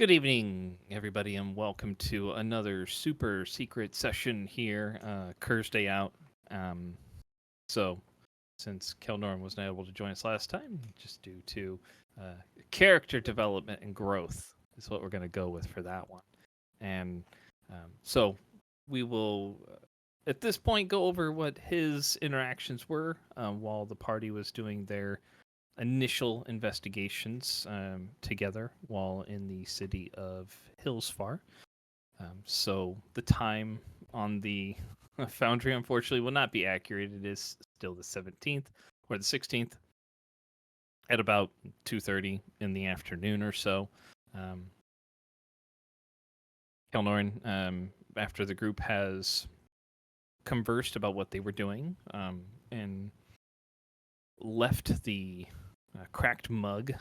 Good evening, everybody, and welcome to another super secret session here. Kerr's day out. Um, so, since Kelnorn wasn't able to join us last time, just due to uh, character development and growth, is what we're going to go with for that one. And so, we will, at this point, go over what his interactions were while the party was doing their initial investigations together while in the city of Hillsfar. So the time on the foundry, unfortunately, will not be accurate. It is still the 17th or the 16th at about 2:30 in the afternoon or so. Um, Kelnorin, after the group has conversed about what they were doing and left the cracked mug,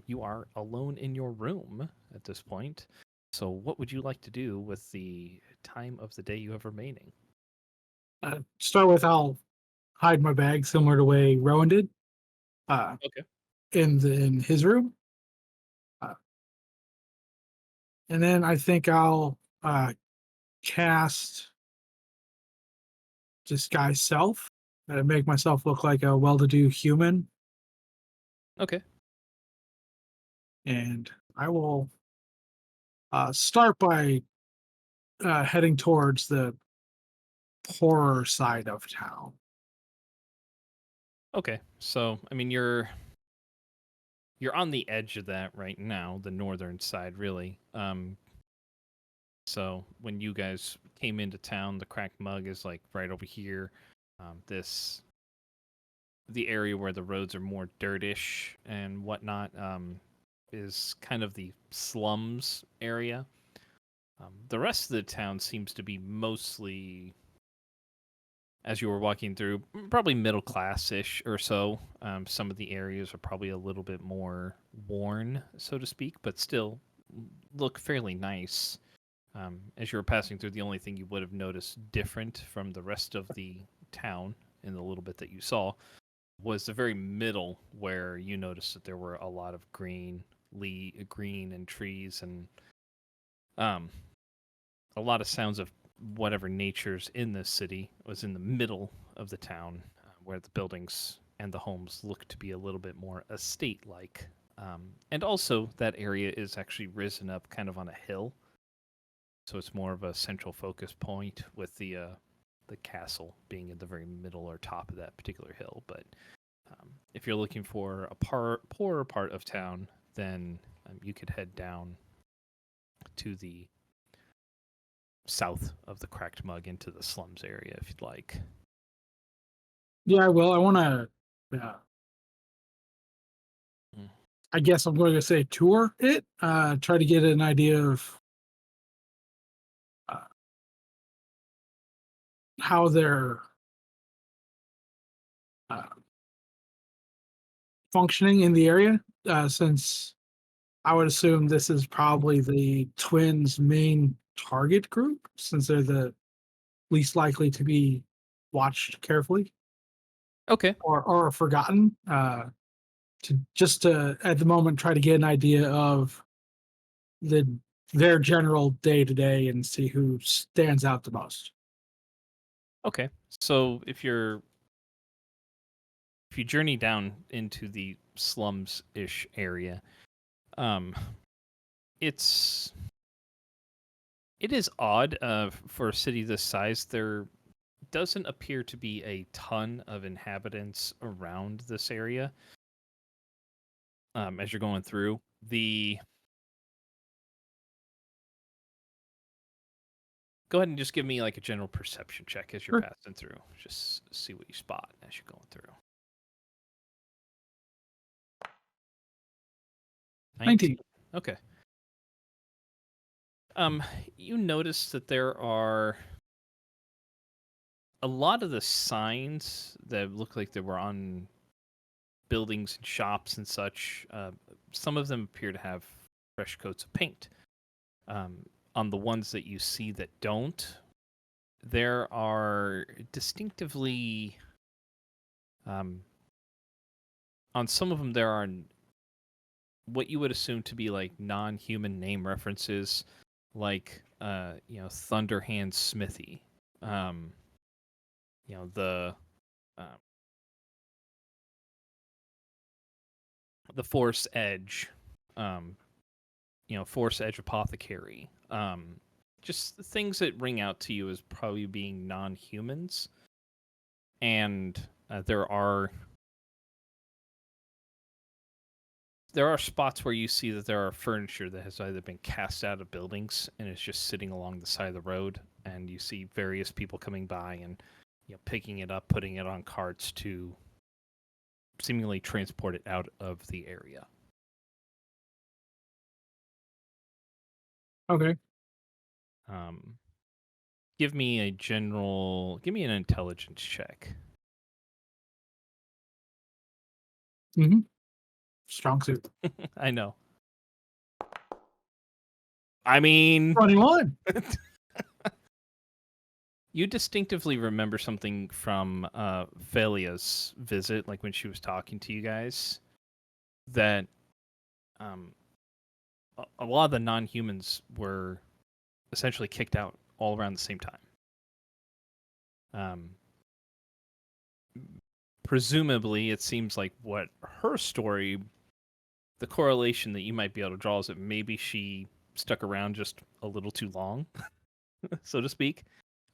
you are alone in your room at this point. So, what would you like to do with the time of the day you have remaining? Start with I'll hide my bag similar to the way Rowan did uh, Okay. in his room, uh, and then I think I'll cast disguise self and make myself look like a well-to-do human, Okay. and I will start by heading towards the poorer side of town. Okay. So, I mean, you're on the edge of that right now, the northern side, really. So when you guys came into town, the cracked mug is like right over here. This the area where the roads are more dirtish and whatnot. Is kind of the slums area. The rest of the town seems to be mostly, as you were walking through, probably middle class ish or so. Some of the areas are probably a little bit more worn, so to speak, but still look fairly nice. As you were passing through, the only thing you would have noticed different from the rest of the town in the little bit that you saw was the very middle, where you noticed that there were a lot of green and trees and um, a lot of sounds of whatever nature's in this city was in the middle of the town, where the buildings and the homes look to be a little bit more estate like. And also, that area is actually risen up kind of on a hill, so it's more of a central focus point with the castle being in the very middle or top of that particular hill. But if you're looking for a poorer part of town, then you could head down to the south of the cracked mug into the slums area if you'd like. Yeah, I will. I want to. Mm. I guess I'm going to say tour it. Try to get an idea of uh, how they're uh, functioning in the area, since I would assume this is probably the twins' main target group, since they're the least likely to be watched carefully Okay. or forgotten. To at the moment try to get an idea of the their general day to day and see who stands out the most. Okay. So if you journey down into the slums ish area, um, it's it is odd for a city this size. There doesn't appear to be a ton of inhabitants around this area. As you're going through the Go ahead and just give me like a general perception check as you're Sure. passing through. Just see what you spot as you're going through. 19. 19. Okay. Um, you notice that there are a lot of the signs that look like they were on buildings and shops and such. Some of them appear to have fresh coats of paint. On the ones that you see that don't, there are distinctively, on some of them, there are what you would assume to be like non-human name references, like Thunderhand Smithy, um, the uh, the Force Edge, um, Force Edge Apothecary, just things that ring out to you as probably being non-humans, and there are spots where you see that there are furniture that has either been cast out of buildings and is just sitting along the side of the road, and you see various people coming by and picking it up, putting it on carts to seemingly transport it out of the area. Okay. Give me an intelligence check. Mm-hmm. Strong suit. I know. I mean, 21. You distinctively remember something from Phelia's visit, like when she was talking to you guys, that a lot of the non-humans were essentially kicked out all around the same time. Presumably, it seems like what her story, the correlation that you might be able to draw is that maybe she stuck around just a little too long, so to speak.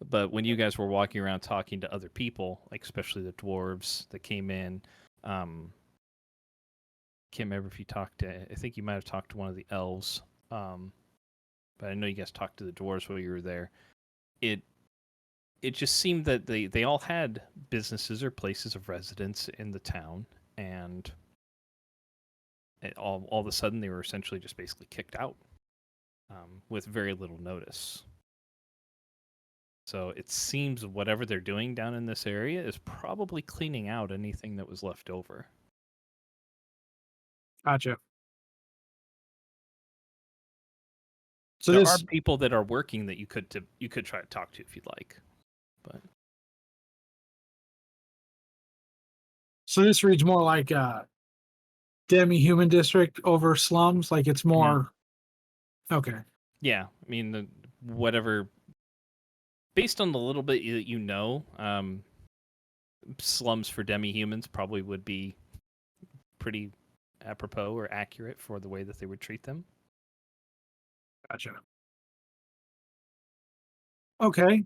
But when you guys were walking around talking to other people, like especially the dwarves that came in, can't remember if you talked to. I think you might have talked to one of the elves, but I know you guys talked to the dwarves while you were there. It just seemed that they all had businesses or places of residence in the town, and all of a sudden they were essentially just basically kicked out with very little notice. So it seems whatever they're doing down in this area is probably cleaning out anything that was left over. Gotcha. So There are this people that are working that you could try to talk to if you'd like, but so this reads more like a demi-human district over slums. Like it's more okay. yeah, I mean whatever. Based on the little bit that slums for demi-humans probably would be pretty apropos or accurate for the way that they would treat them. Gotcha. Okay.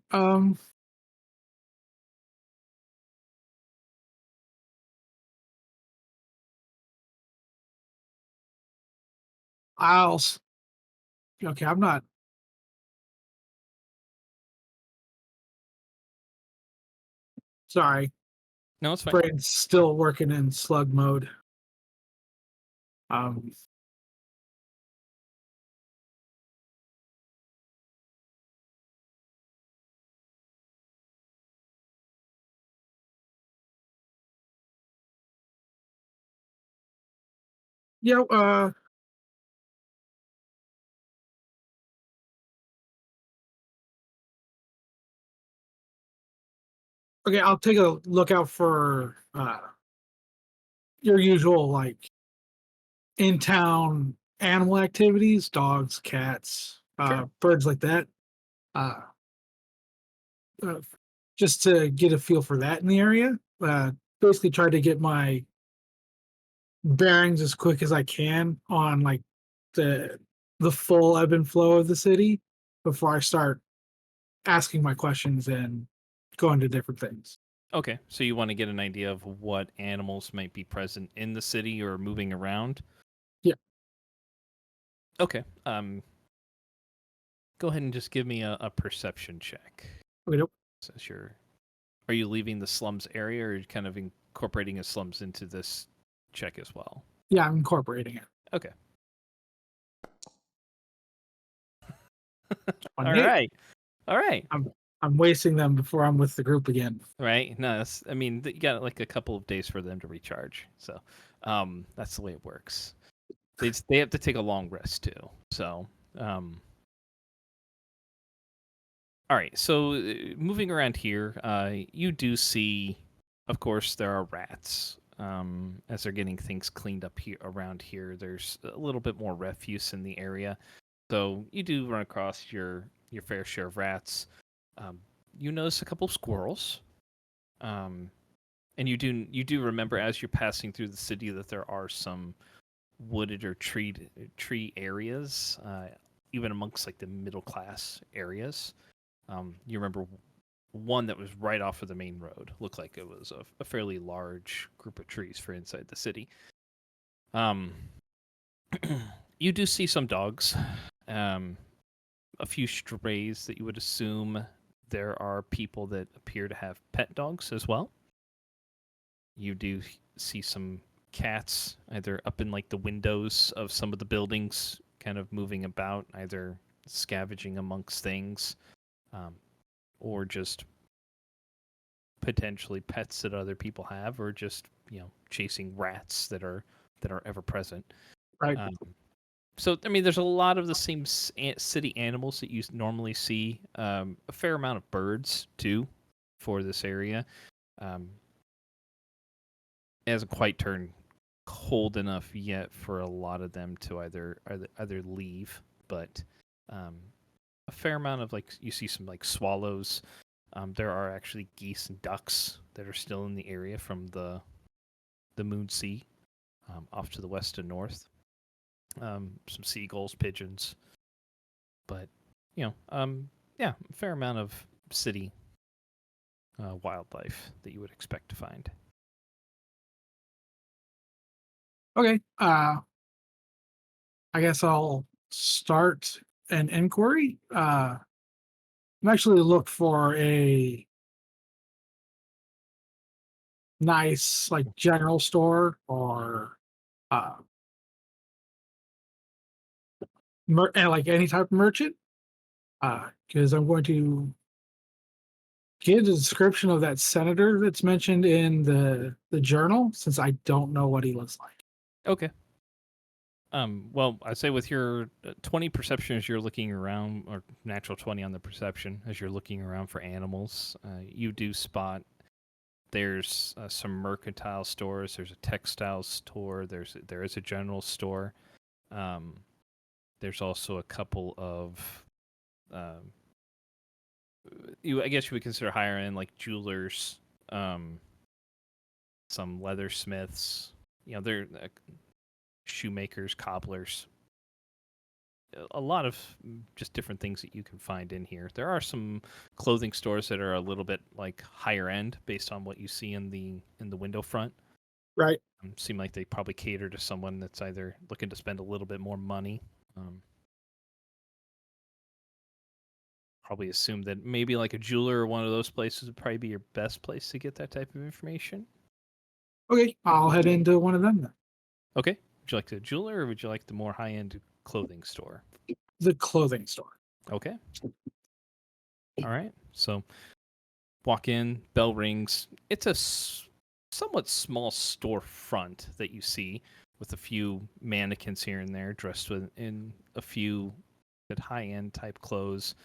Okay, I'm not. Sorry. No, it's fine. Brain's still working in slug mode. Um, yeah, okay, I'll take a look out for your usual like in town animal activities, dogs, cats, Sure. birds like that. Uh, uh, just to get a feel for that in the area. Basically try to get my bearings as quick as I can on like the the full ebb and flow of the city before I start asking my questions and going to different things. Okay, so you want to get an idea of what animals might be present in the city or moving around? Yeah. Okay. Go ahead and just give me a perception check. Okay, nope. Says are you leaving the slums area, or are you kind of incorporating the slums into this check as well? Yeah, I'm incorporating it. Okay. All 28. right. All right. I'm wasting them before I'm with the group again. Right. No, I mean, you got like a couple of days for them to recharge. So, that's the way it works. They have to take a long rest too. So, all right. So, moving around here, you do see, of course, there are rats. as they're getting things cleaned up here around here. There's a little bit more refuse in the area, so you do run across your fair share of rats. Um, you notice a couple of squirrels, and you do remember as you're passing through the city that there are some wooded or tree areas, even amongst like the middle class areas. You remember one that was right off of the main road. Looked like it was a fairly large group of trees for inside the city. Um, you do see some dogs, um, a few strays that you would assume there are people that appear to have pet dogs as well. You do see some cats either up in like the windows of some of the buildings, kind of moving about, either scavenging amongst things, um, or just potentially pets that other people have, or just chasing rats that are ever present. Right. Um, so I mean, there's a lot of the same city animals that you normally see. A fair amount of birds too for this area. Um, it hasn't quite turned cold enough yet for a lot of them to either leave, but um, a fair amount of, like, you see some like swallows. There are actually geese and ducks that are still in the area from the Moon Sea, off to the west and north. Some seagulls, pigeons, but yeah, a fair amount of city wildlife that you would expect to find. Okay. I guess I'll start an inquiry. I'm actually look for a nice like general store or uh like any type of merchant. Because I'm going to get a description of that senator that's mentioned in the journal, since I don't know what he looks like. Okay. Well, I say with your 20 perception as you're looking around, or natural 20 on the perception as you're looking around for animals, you do spot there's some mercantile stores. There's a textile store. There is a general store. Um, there's also a couple of um, I guess you would consider higher end, like jewelers, um, some leathersmiths. They're shoemakers, cobblers. A lot of just different things that you can find in here. There are some clothing stores that are a little bit like higher end based on what you see in the window front. Right. Seem like they probably cater to someone that's either looking to spend a little bit more money. Probably assume that maybe like a jeweler or one of those places would probably be your best place to get that type of information. Okay, I'll head into one of them then. Okay. Would you like the jeweler or would you like the more high end clothing store? The clothing store. Okay. All right. So walk in, bell rings. It's a somewhat small storefront that you see with a few mannequins here and there dressed in a few high end type clothes.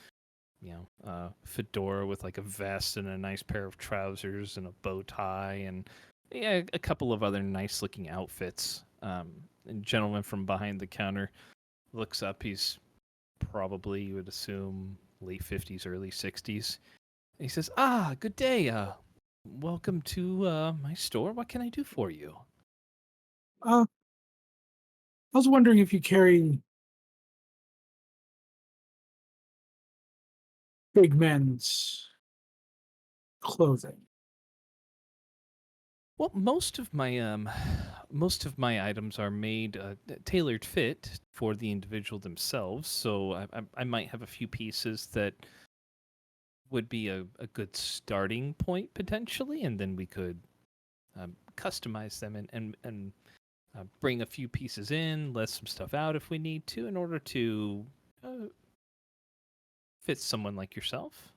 Fedora with like a vest and a nice pair of trousers and a bow tie, and yeah, a couple of other nice looking outfits. And gentleman from behind the counter looks up. He's probably, you would assume, late 50s, early 60s. He says, "Ah, good day. Welcome to my store. What can I do for you?" I was wondering if you carry big men's clothing. Well, most of my items are made tailored fit for the individual themselves. So I might have a few pieces that would be a good starting point potentially, and then we could customize them and bring a few pieces in, let some stuff out if we need to, in order to fit someone like yourself.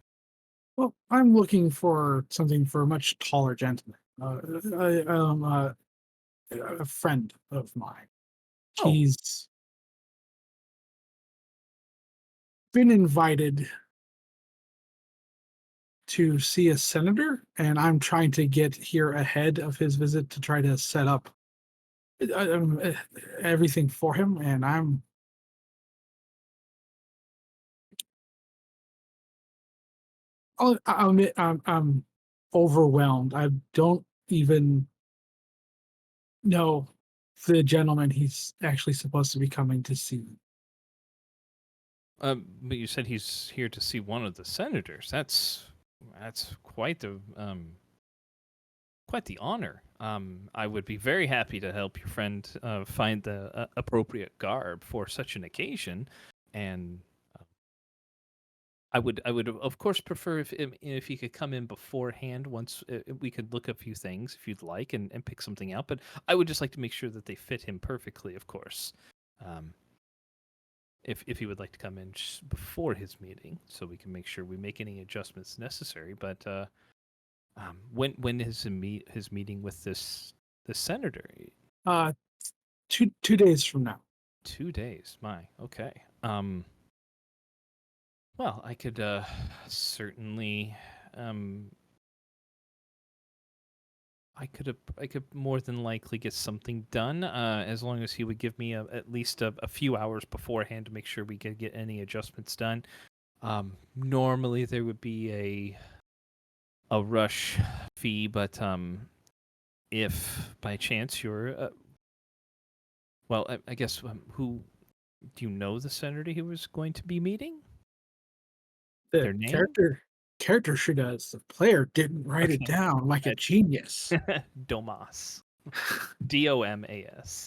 Well, I'm looking for something for a much taller gentleman. A friend of mine. Oh, He's been invited to see a senator, and I'm trying to get here ahead of his visit to try to set up everything for him. And I'll admit I'm overwhelmed. I don't even know the gentleman he's actually supposed to be coming to see. But you said he's here to see one of the senators. That's quite the honor. I would be very happy to help your friend find the appropriate garb for such an occasion, and I would of course prefer if he could come in beforehand. Once we could look a few things if you'd like, and pick something out. But I would just like to make sure that they fit him perfectly, of course. Um, if he would like to come in before his meeting, so we can make sure we make any adjustments necessary. But when is his meeting with this senator? Uh, 2 days from now. 2 days. My okay. Well, I could certainly I could more than likely get something done as long as he would give me at least a few hours beforehand to make sure we could get any adjustments done. Normally there would be a rush fee, but if by chance you're well, I guess who do you know the senator he was going to be meeting? The Their name? character she does. The player didn't write it Okay, down like a genius. Domas, Domas.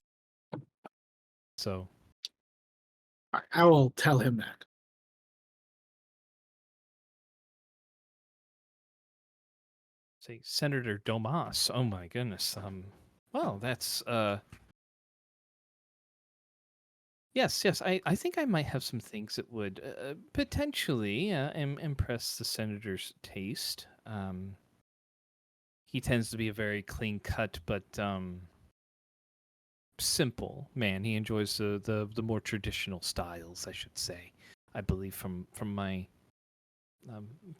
So I will tell him that. say Senator Domas. Oh my goodness. Well, that's yes. I think I might have some things that would potentially impress the senator's taste. He tends to be a very clean cut, but simple man. He enjoys the more traditional styles, I should say. I believe from my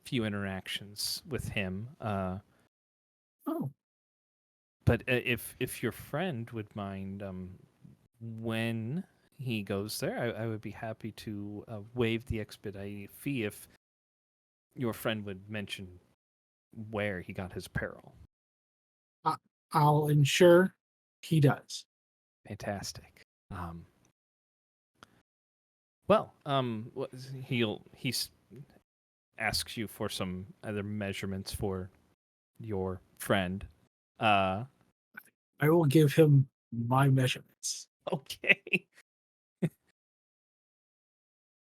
few interactions with him. Oh, But if your friend would mind, when he goes there, I would be happy to waive the expedite fee if your friend would mention where he got his apparel. I, I'll ensure he does. Fantastic. Well, he asks you for some other measurements for your friend. Uh, I will give him my measurements. okay.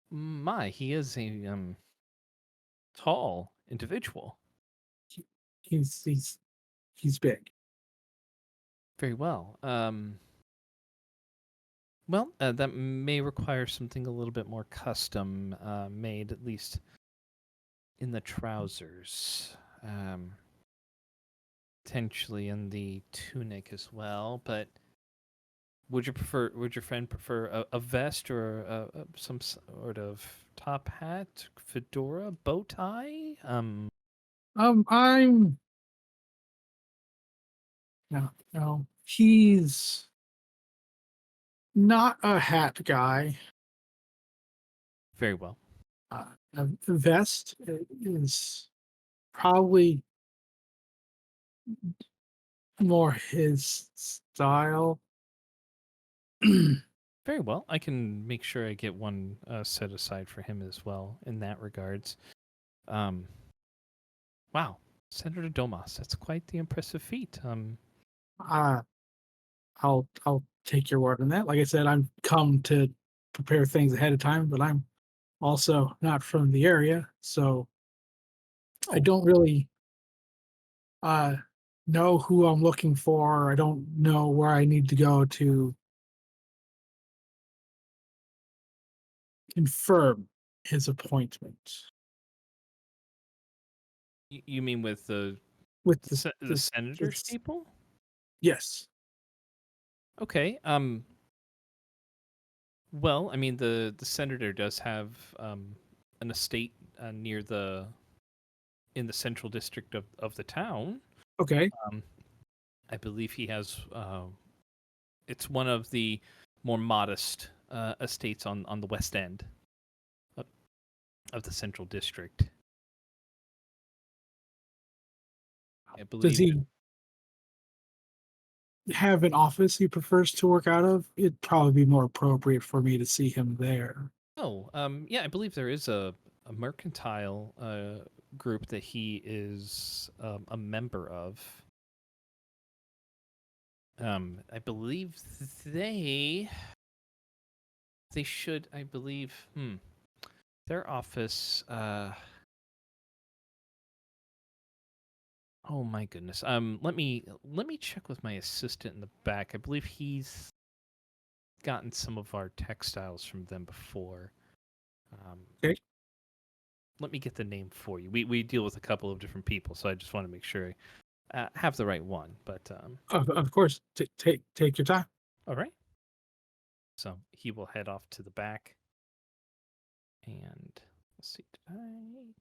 My, he is a tall individual. He, he's big. Very well. Well, that may require something a little bit more custom made, at least in the trousers. Potentially in the tunic as well. But would your friend prefer a vest or some sort of top hat, fedora, bow tie? I'm no. He's not a hat guy. Very well. A vest is probably more his style. Very well. I can make sure I get one set aside for him as well in that regards. Um, wow, Senator Domas, that's quite the impressive feat. uh, I'll take your word on that. Like I said, I'm come to prepare things ahead of time, but I'm also not from the area, so I Oh, don't really uh know who I'm looking for. I don't know where I need to go to confirm his appointment you mean with with the senator's this people? yes. Okay. Well, I mean the senator does have an estate near the in the central district of the town. Okay. I believe he has. It's one of the more modest estates on the west end of, of the central district. I Does believe. he have an office he prefers to work out of? It'd probably be more appropriate for me to see him there. Oh, yeah, I believe there is a mercantile group that he is a member of. I believe they should. I believe. Their office. Oh my goodness. Let me check with my assistant in the back. I believe he's gotten some of our textiles from them before. Okay. Let me get the name for you. We deal with a couple of different people, so I just want to make sure I have the right one. But Of course. Take your time. all right. So he will head off to the back. And let's see. Did I?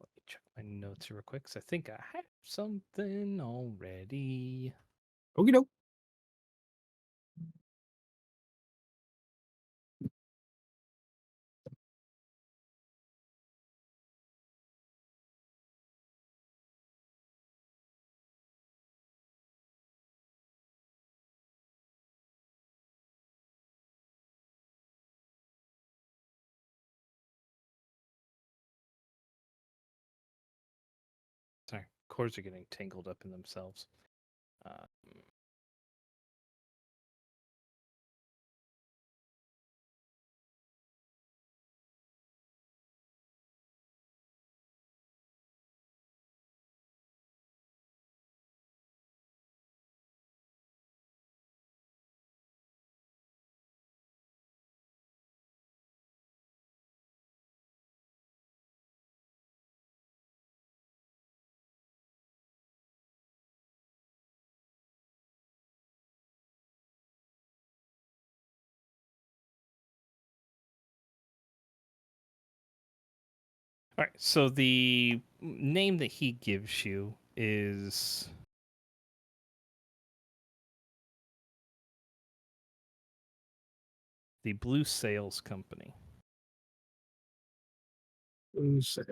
Let me check my notes real quick. 'Cause I think I have something already. Okay, doke. Sorry, cords are getting tangled up in themselves. Uh, all right. So the name that he gives you is the Blue Sales Company. Blue Sail.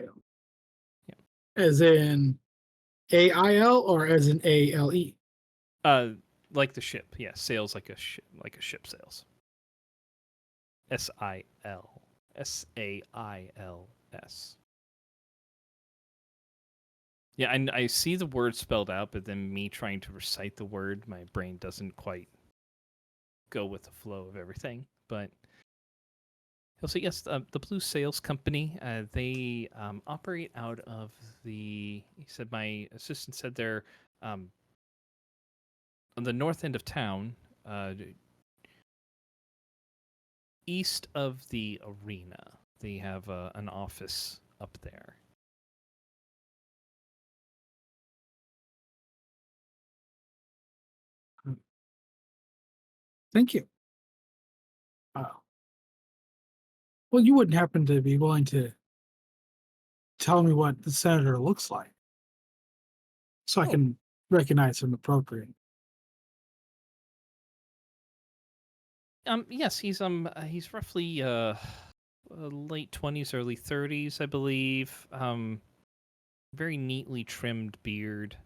Yeah. As in AIL or as in ALE? Uh, like the ship. Yeah, sails like a ship sails. SIL. SAILS. Yeah, I see the word spelled out, but then me trying to recite the word, my brain doesn't quite go with the flow of everything. But he'll say, yes, the Blue Sales Company, they operate out of he said, my assistant said they're on the north end of town, east of the arena. They have an office up there. Thank you. Well, you wouldn't happen to be willing to tell me what the senator looks like so I Oh, can recognize him appropriately. yes, he's roughly late 20s, early 30s, I believe. Very neatly trimmed beard,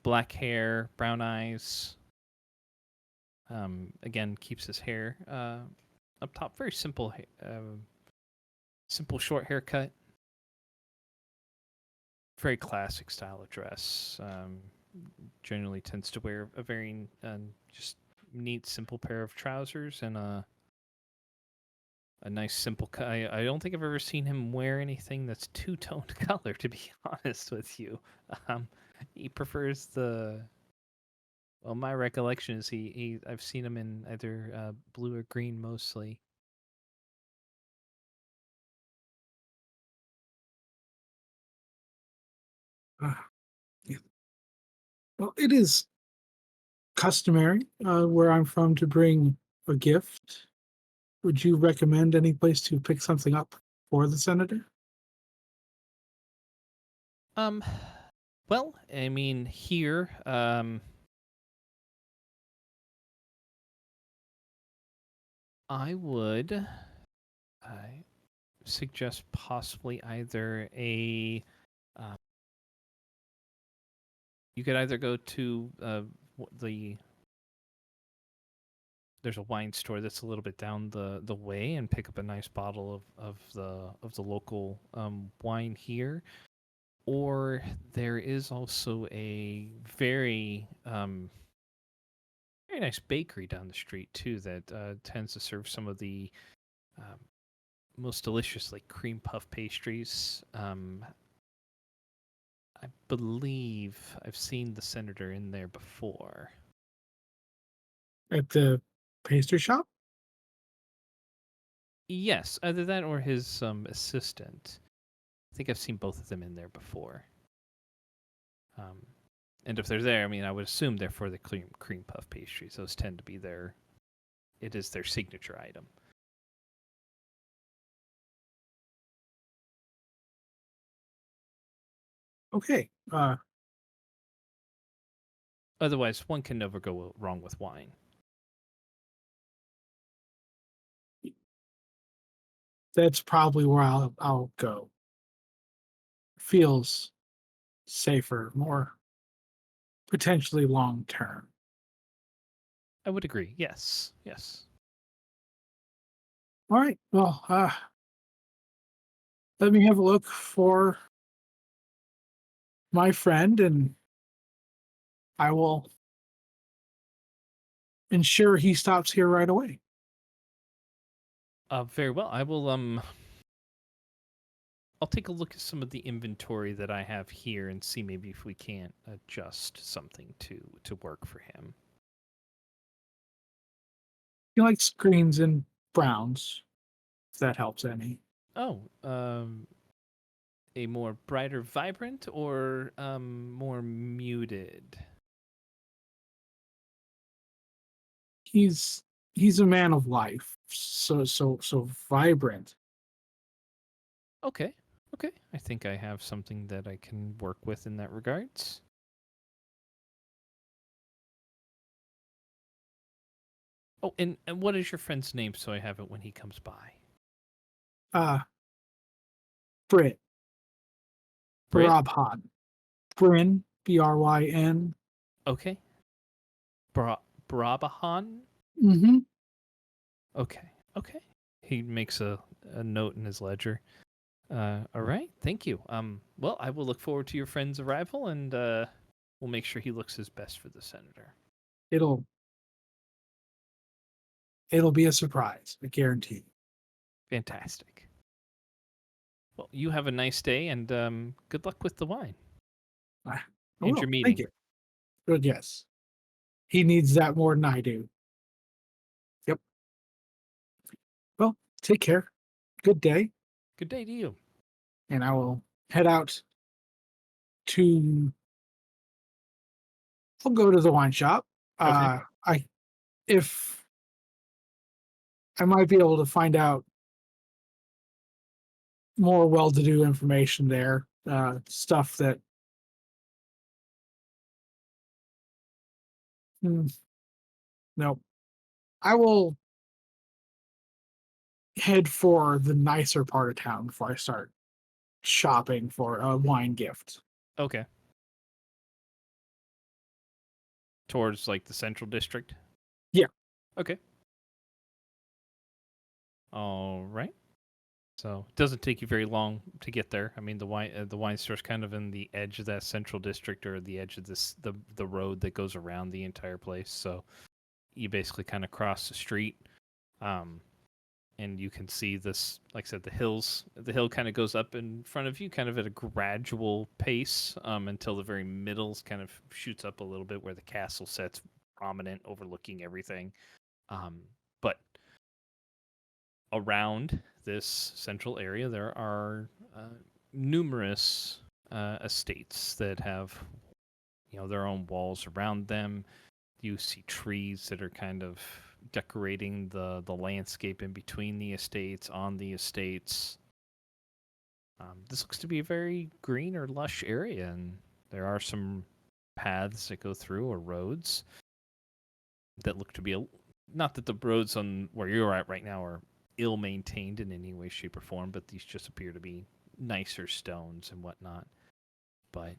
black hair, brown eyes. Again, keeps his hair up top. Very simple, simple short haircut. very classic style of dress. Generally tends to wear a very just neat, simple pair of trousers and a nice simple I don't think I've ever seen him wear anything that's two-toned color, to be honest with you. Um, he prefers well, my recollection is I've seen him in either blue or green mostly. Uh, yeah. Well, it is customary where I'm from to bring a gift. Would you recommend any place to pick something up for the senator? Um, well, I mean, here, I would I suggest possibly either uh, you could either go to the there's a wine store that's a little bit down the way and pick up a nice bottle of the local wine here, or there is also a very nice bakery down the street too that tends to serve some of the um, most delicious like cream puff pastries. I believe I've seen the senator in there before. At the pastry shop? Yes, either that or his assistant. I think I've seen both of them in there before. Um, and if they're there, I mean, I would assume they're for the cream puff pastries. Those tend to be it is their signature item. Okay. Otherwise, one can never go wrong with wine. That's probably where I'll go. Feels safer, more potentially long term. I would agree. Yes, yes. All right. Well, let me have a look for my friend, and I will ensure he stops here right away. Very well. I'll take a look at some of the inventory that I have here and see maybe if we can't adjust something to work for him. He likes greens and browns, if that helps any. Oh, a more brighter, vibrant, or more muted? He's he's a man of life, so vibrant. Okay, okay. I think I have something that I can work with in that regards. Oh, and what is your friend's name so I have it when he comes by? Uh Brit. Brit? Brabhan. Bryn, Bryn. Okay. Bra Brabahan? Mm-hmm. Okay, okay. He makes a note in his ledger. All right, thank you. Well, I will look forward to your friend's arrival, and we'll make sure he looks his best for the senator. It'll it'll be a surprise, I guarantee. Fantastic. Well, you have a nice day, and good luck with the wine I and will. your Thank meeting. you. Good yes. He needs that more than I do. Yep. Well, take care. Good day. Good day to you. And I will head out to I'll go to the wine shop. Okay. I if I might be able to find out more well-to-do information there. Stuff that hmm, no. I will head for the nicer part of town before I start shopping for a wine gift. Okay. Towards like the central district. Yeah. Okay. All right. So it doesn't take you very long to get there. I mean, the wine store's kind of in the edge of that central district, or the edge of the road that goes around the entire place. So you basically kind of cross the street, um, and you can see this. Like I said, the hills. The hill kind of goes up in front of you, kind of at a gradual pace, until the very middle kind of shoots up a little bit, where the castle sits prominent, overlooking everything. But around this central area, there are numerous estates that have, their own walls around them. You see trees that are kind of decorating the landscape in between the estates, on the estates. This looks to be a very green or lush area, and there are some paths that go through, or roads that look to be not that the roads on where you're at right now are ill maintained in any way, shape, or form, but these just appear to be nicer stones and whatnot. But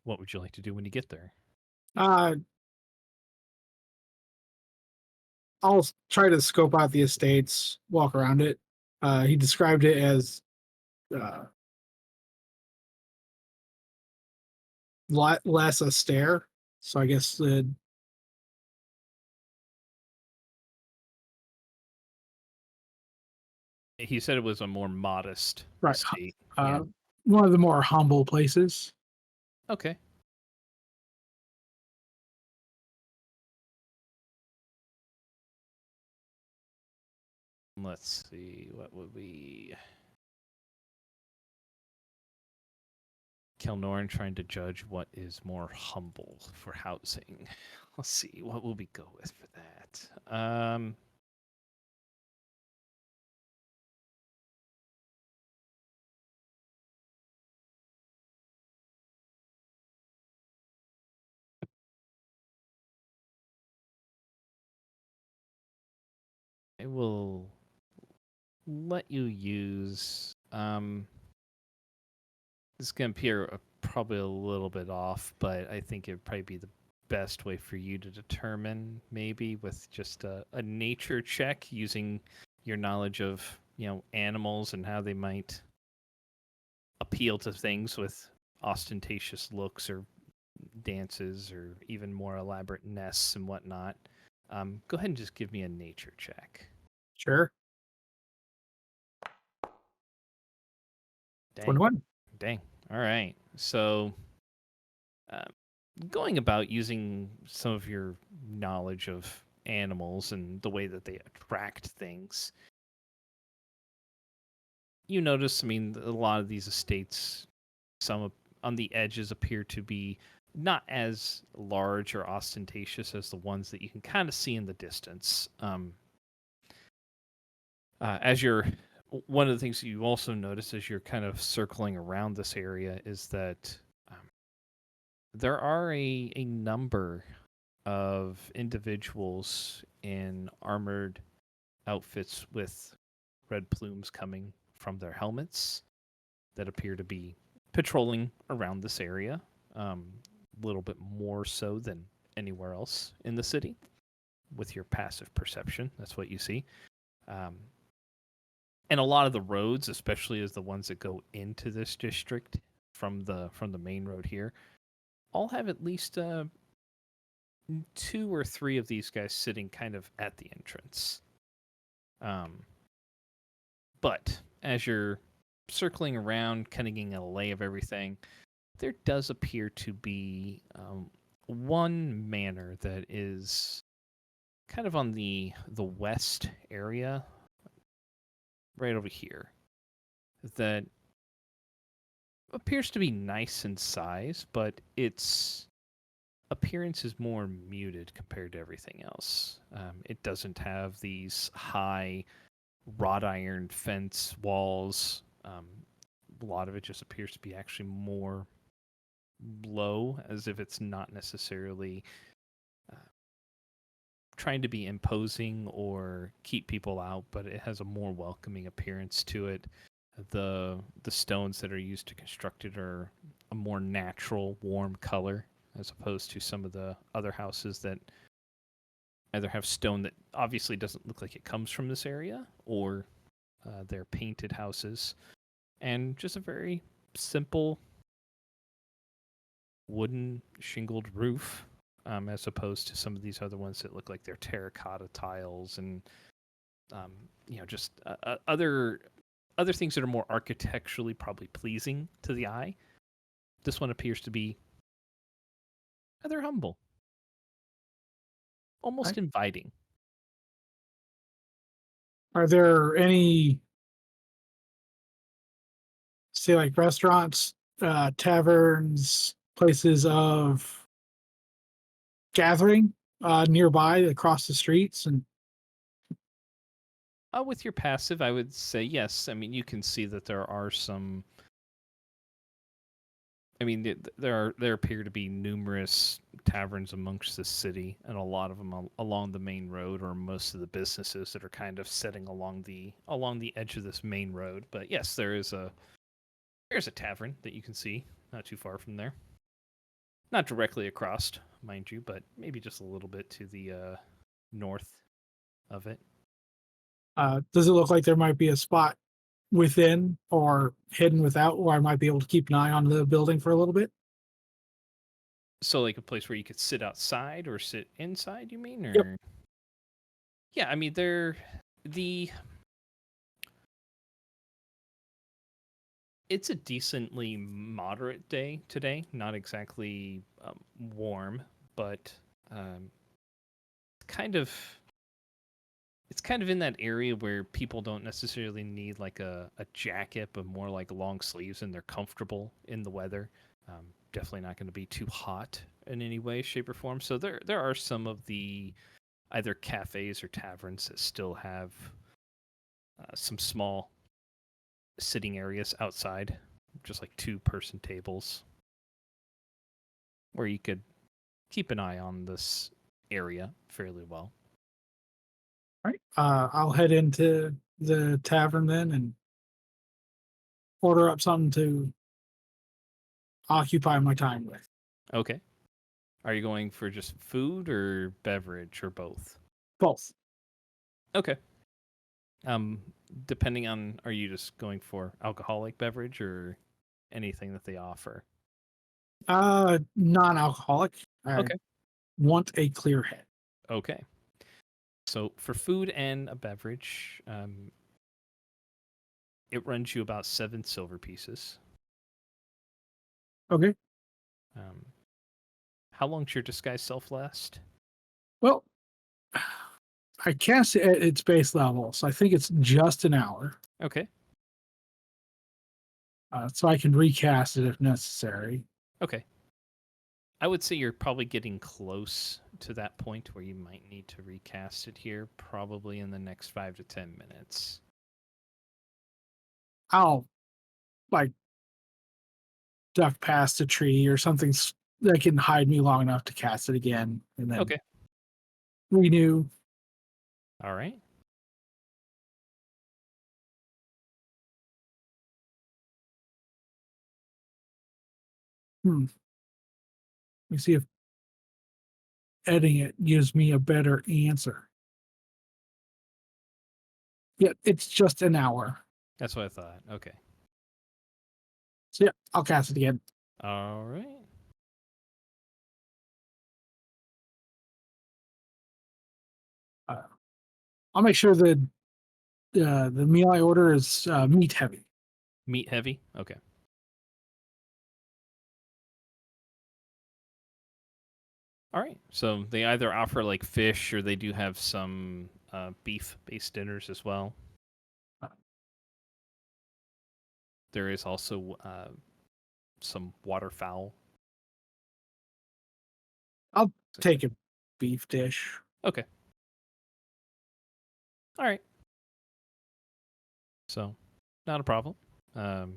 what would you like to do when you get there? Uh, I'll try to scope out the estates, walk around it. He described it as uh, less austere. So I guess He said it was a more modest right, estate. Yeah. uh, one of the more humble places. Okay. Let's see. What would we? Kelnoran trying to judge what is more humble for housing. Let's see. What will we go with for that? I will let you use. This is going to appear probably a little bit off, but I think it'd probably be the best way for you to determine, maybe with just a nature check using your knowledge of, animals and how they might appeal to things with ostentatious looks or dances or even more elaborate nests and whatnot. Go ahead and just give me a nature check. Sure. Dang. 21. Dang. All right. So, uh, going about using some of your knowledge of animals and the way that they attract things, you notice, I mean, a lot of these estates, some on the edges appear to be not as large or ostentatious as the ones that you can kind of see in the distance. As you're One of the things that you also notice as you're kind of circling around this area is that there are a number of individuals in armored outfits with red plumes coming from their helmets that appear to be patrolling around this area, a little bit more so than anywhere else in the city. With your passive perception, that's what you see. And a lot of the roads, especially as the ones that go into this district from the main road here, all have at least 2 or 3 of these guys sitting kind of at the entrance. But as you're circling around, kind of getting a lay of everything, there does appear to be one manor that is kind of on the west area, right over here, that appears to be nice in size, but its appearance is more muted compared to everything else. It doesn't have these high wrought iron fence walls. A lot of it just appears to be actually more low, as if it's not necessarily trying to be imposing or keep people out, but it has a more welcoming appearance to it. The stones that are used to construct it are a more natural, warm color, as opposed to some of the other houses that either have stone that obviously doesn't look like it comes from this area, or they're painted houses, and just a very simple wooden shingled roof, as opposed to some of these other ones that look like they're terracotta tiles and just other things that are more architecturally probably pleasing to the eye. This one appears to be rather humble, almost Right. inviting. Are there any, say, like restaurants, taverns, places of gathering nearby across the streets? And With your passive, I would say yes. I mean, you can see that there are some. I mean, there appear to be numerous taverns amongst the city, and a lot of them along the main road, or most of the businesses that are kind of setting along the edge of this main road. But yes, there's a tavern that you can see not too far from there. Not directly across, mind you, but maybe just a little bit to the north of it. does it look like there might be a spot within or hidden without where I might be able to keep an eye on the building for a little bit? So, like a place where you could sit outside or sit inside, you mean? Yep. Or yeah, I mean, the it's a decently moderate day today. Not exactly warm, but um, kind of it's kind of in that area where people don't necessarily need like a jacket, but more like long sleeves, and they're comfortable in the weather. Definitely not going to be too hot in any way, shape, or form. So there are some of the either cafes or taverns that still have some small sitting areas outside, just like two-person tables, where you could keep an eye on this area fairly well. All right. I'll head into the tavern then and order up something to occupy my time with. Okay. Are you going for just food or beverage or both? Both. Okay. Um, Depending on, are you just going for alcoholic beverage or anything that they offer? Non-alcoholic. I Okay. want a clear head. Okay. So for food and a beverage, it runs you about 7 silver pieces. Okay. Um, how long's your disguise self last? Well, I cast it at its base level, so I think it's just an hour. Okay. So I can recast it if necessary. Okay. I would say you're probably getting close to that point where you might need to recast it here, probably in the next 5 to 10 minutes. I'll like duck past a tree or something that can hide me long enough to cast it again and then Okay. renew. All right. Let me see if editing it gives me a better answer. Yeah, it's just an hour. That's what I thought. Okay. So yeah, I'll cast it again. All right. Uh, I'll make sure the meal I order is meat heavy. Meat heavy? Okay. All right. So they either offer like fish or they do have some beef based dinners as well. Uh, There is also some waterfowl. I'll take a beef dish. Okay. All right. So, not a problem. Um,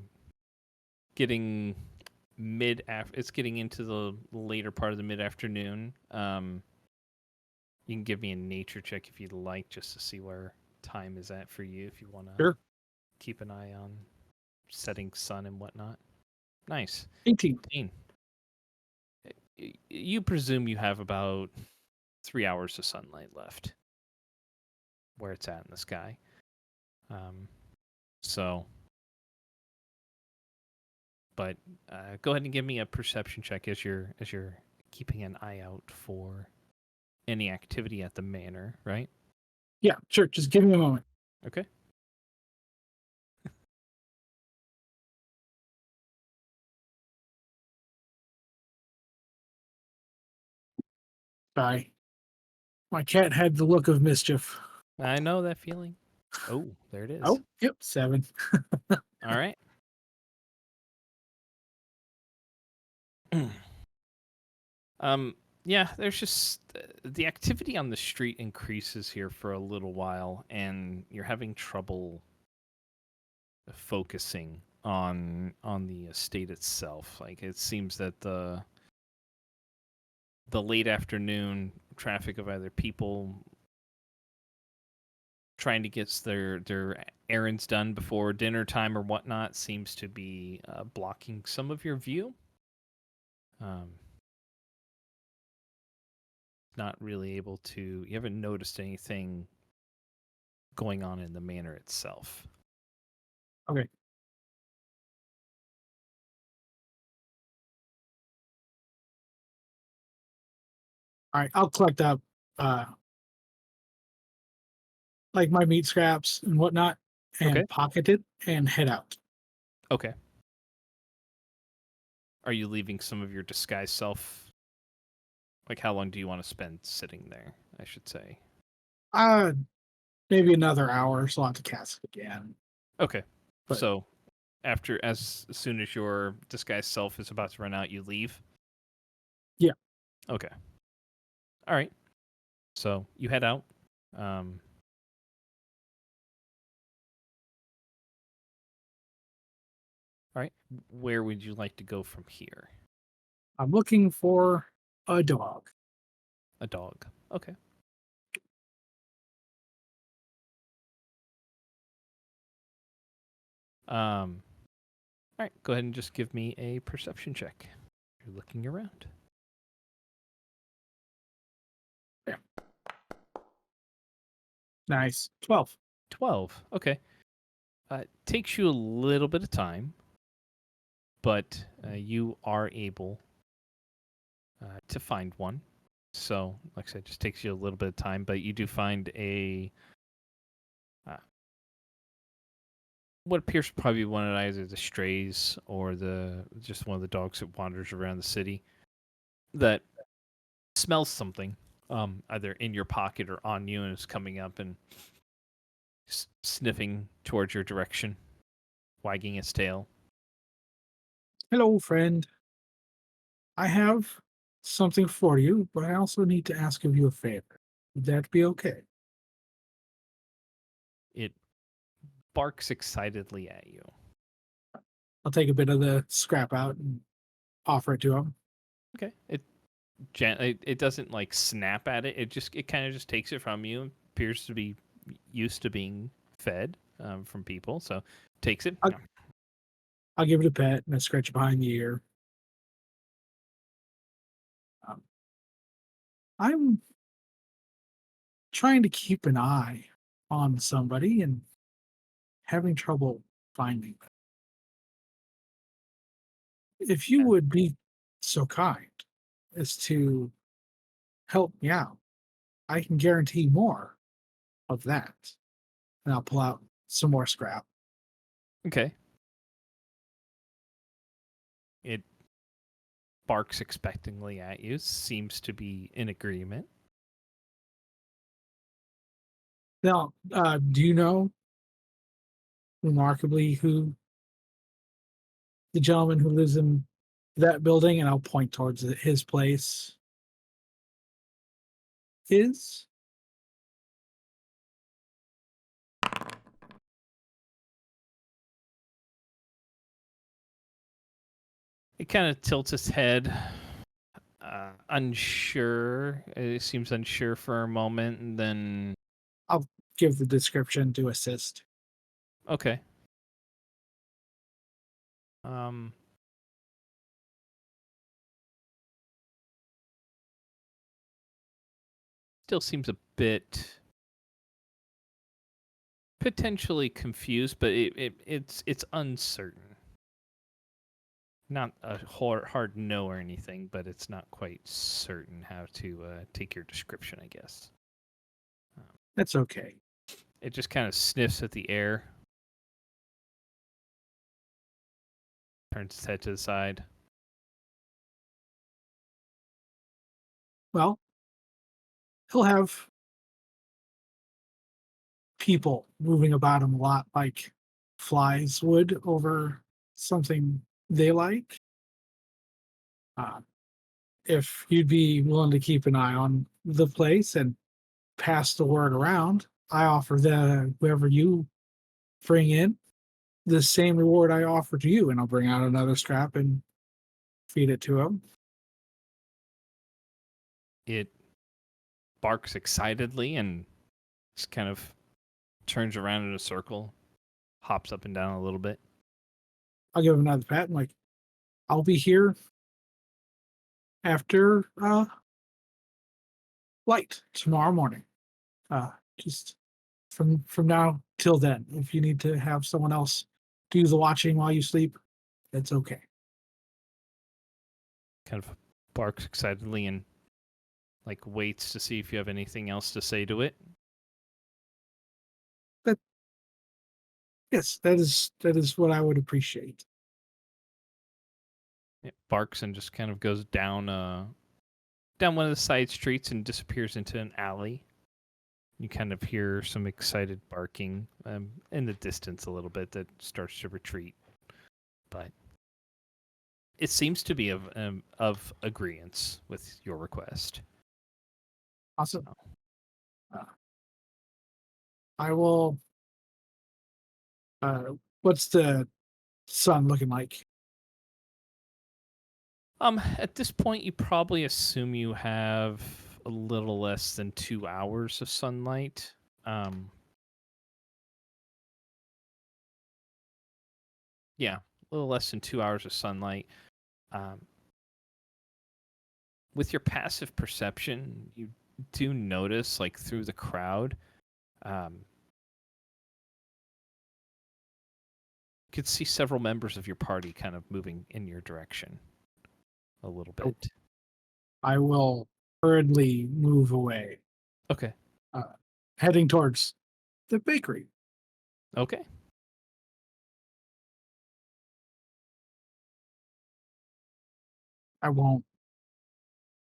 getting it's getting into the later part of the mid afternoon. You can give me a nature check if you'd like, just to see where time is at for you. If you want to Sure. keep an eye on setting sun and whatnot. Nice. 18. 18. You presume you have about 3 hours of sunlight left where it's at in the sky. So, but go ahead and give me a perception check as you're keeping an eye out for any activity at the manor, right? Yeah, sure. Just give me a moment. Okay. Sorry. My cat had the look of mischief. I know that feeling. Oh, there it is. Oh, yep, 7. All right. Yeah, there's just the activity on the street increases here for a little while, and you're having trouble focusing on the estate itself. Like it seems that the late afternoon traffic of either people trying to get their errands done before dinner time or whatnot seems to be blocking some of your view. Not really able to. You haven't noticed anything going on in the manor itself. Okay. All right, I'll collect up like my meat scraps and whatnot Okay. and pocket it and head out. Okay. Are you leaving some of your disguised self? Like, how long do you want to spend sitting there? I should say. Uh Maybe another hour so I'll have to cast it again. Okay. But So, after as soon as your disguised self is about to run out, you leave. yeah. Okay. All right. So you head out. Um, all right. Where would you like to go from here? I'm looking for a dog. A dog. Okay. All right. Go ahead and just give me a perception check. You're looking around. Yeah. Nice. 12. 12. Okay. Takes you a little bit of time, but you are able to find one. So, like I said, it just takes you a little bit of time, but you do find a what appears to probably be one of either the strays or the just one of the dogs that wanders around the city that smells something, either in your pocket or on you, and is coming up and sniffing towards your direction, wagging its tail. Hello, friend. I have something for you, but I also need to ask of you a favor. Would that be okay? It barks excitedly at you. I'll take a bit of the scrap out and offer it to him. Okay. It doesn't like snap at it. It kind of just takes it from you. Appears to be used to being fed from people, so takes it. I'll, I'll give it a pet and a scratch behind the ear. Um, I'm trying to keep an eye on somebody and having trouble finding them. If you would be so kind as to help me out, I can guarantee more of that. And I'll pull out some more scrap. Okay. It barks expectingly at you. Seems to be in agreement. Now, do you know remarkably who the gentleman who lives in that building? And I'll point towards his place is. It kind of tilts its head, unsure. It seems unsure for a moment, and then I'll give the description to assist. okay. Um, still seems a bit potentially confused, but it's uncertain. Not a hard no or anything, but it's not quite certain how to take your description, I guess. That's okay. It just kind of sniffs at the air, turns its head to the side. Well, he'll have people moving about him a lot, like flies would over something they like. Uh, if you'd be willing to keep an eye on the place and pass the word around, I offer the whoever you bring in the same reward I offer to you, and I'll bring out another scrap and feed it to him. It barks excitedly and just kind of turns around in a circle, hops up and down a little bit. I'll give him another pat and like, I'll be here after light tomorrow morning. Just from now till then. If you need to have someone else do the watching while you sleep, that's okay. Kind of barks excitedly and like waits to see if you have anything else to say to it. Yes, that is what I would appreciate. It barks and just kind of goes down down one of the side streets and disappears into an alley. You kind of hear some excited barking in the distance a little bit that starts to retreat, but it seems to be of agreeance with your request. Awesome. So, I will. What's the sun looking like? At this point, you probably assume you have a little less than 2 hours of sunlight. Yeah, a little less than 2 hours of sunlight. With your passive perception, you do notice, like through the crowd, you could see several members of your party kind of moving in your direction a little bit. I will hurriedly move away, Okay. heading towards the bakery. Okay. I won't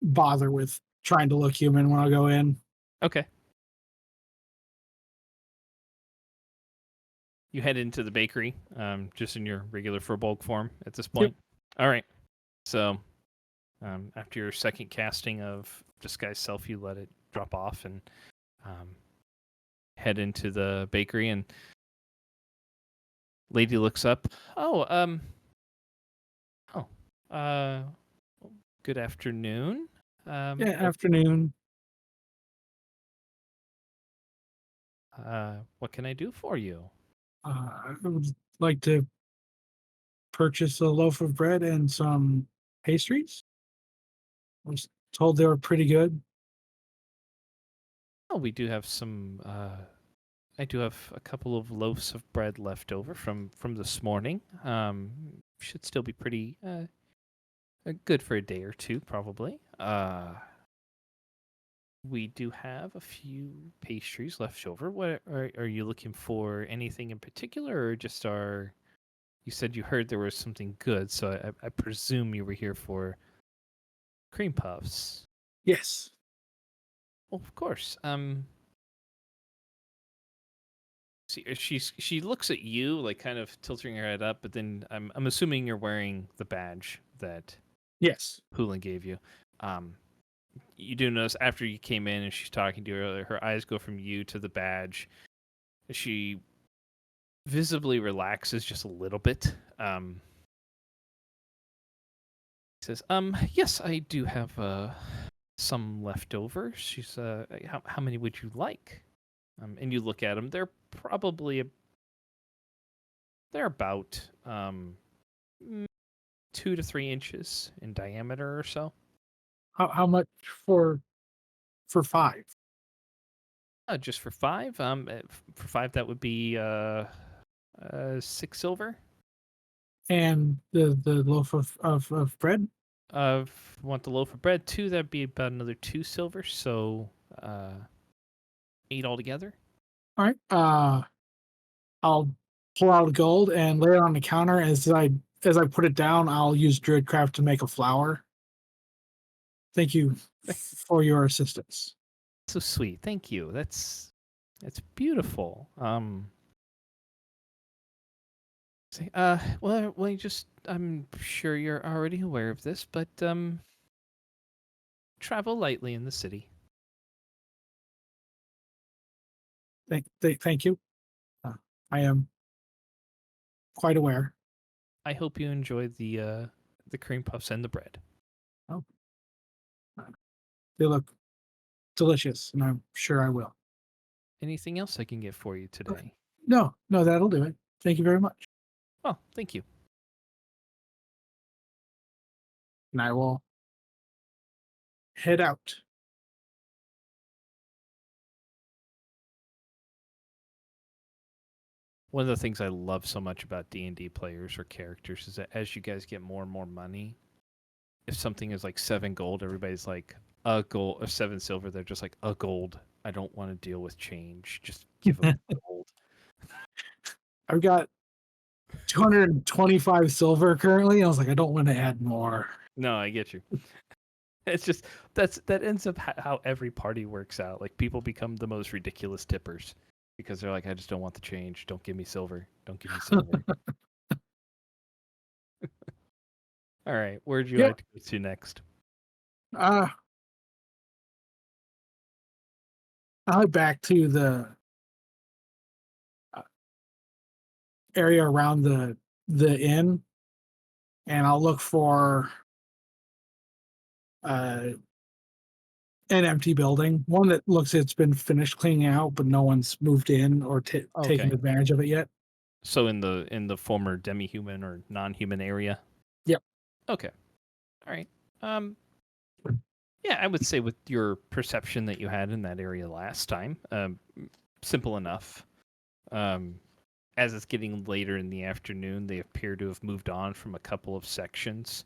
bother with trying to look human when I go in. Okay. You head into the bakery, just in your regular Furbolg form at this point. Yep. All right. So, after your second casting of Disguise Self, you let it drop off and head into the bakery. And lady looks up. Good afternoon. Afternoon. What can I do for you? I would like to purchase a loaf of bread and some pastries. I was told they were pretty good. Oh, we do have some. I do have a couple of loaves of bread left over from this morning. Should still be pretty good for a day or two, probably. We do have a few pastries left over. What are you looking for? Anything in particular, or just our? You said you heard there was something good, so I presume you were here for cream puffs. Yes. Well, of course. She looks at you, like kind of tilting her head up, but then I'm assuming you're wearing the badge that Yes. Hoolan gave you. You do notice after you came in and she's talking to you, her eyes go from you to the badge. She visibly relaxes just a little bit. Says, yes, I do have some left over. She's, how many would you like? And you look at them. They're probably they're about 2 to 3 inches in diameter or so. How much for 5? Just for 5. For 5, that would be 6 silver. And the loaf of bread. Want the loaf of bread 2? That'd be about another 2 silver. So 8 altogether. All right. I'll pull out gold and lay it on the counter. As I put it down, I'll use Druidcraft to make a flower. Thank you for your assistance. So sweet. Thank you. That's beautiful. Well, I'm sure you're already aware of this, but travel lightly in the city. Thank you. I am quite aware. I hope you enjoy the cream puffs and the bread. Oh, they look delicious, and I'm sure I will. Anything else I can get for you Okay. today? No, that'll do it. Thank you very much. Oh, thank you. And I will head out. One of the things I love so much about D&D players or characters is that as you guys get more and more money, if something is like 7 gold, everybody's like a gold, or 7 silver. They're just like a gold. I don't want to deal with change. Just give them gold. I've got 225 silver currently. I was like, I don't want to add more. No, I get you. It's just that ends up how every party works out. Like people become the most ridiculous tippers because they're like, I just don't want the change. Don't give me silver. Don't give me silver. All right, where'd you Yeah. like to go to next? I'll head back to the area around the inn, and I'll look for uh, an empty building, one that looks it's been finished cleaning out, but no one's moved in or taken Okay. advantage of it yet. So in the former demi-human or non-human area. Yep. Okay. All right. Yeah, I would say with your perception that you had in that area last time, simple enough. As it's getting later in the afternoon, they appear to have moved on from a couple of sections,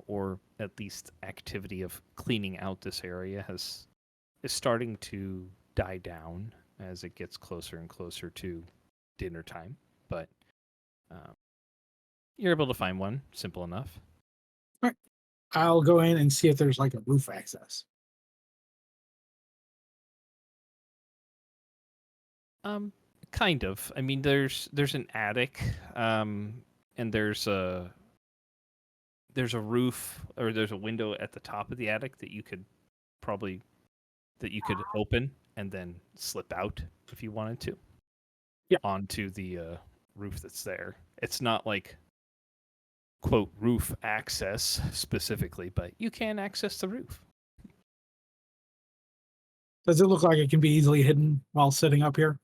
or at least activity of cleaning out this area is starting to die down as it gets closer and closer to dinner time. But you're able to find one, simple enough. All right. I'll go in and see if there's like a roof access. Kind of. I mean, there's an attic, and there's a roof, or there's a window at the top of the attic that you could open and then slip out if you wanted to. Yeah. Onto the roof that's there. It's not like quote roof access specifically, but you can access the roof. Does it look like it can be easily hidden while sitting up here?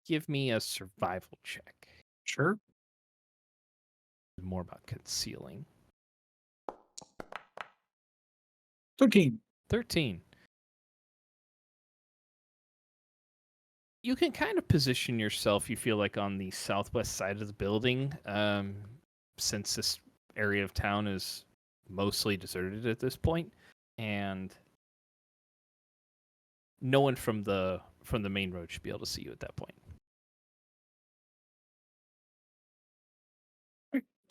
Give me a survival check. Sure. More about concealing. 13. 13. You can kind of position yourself, you feel like, on the southwest side of the building, since this area of town is mostly deserted at this point, and no one from the main road should be able to see you at that point.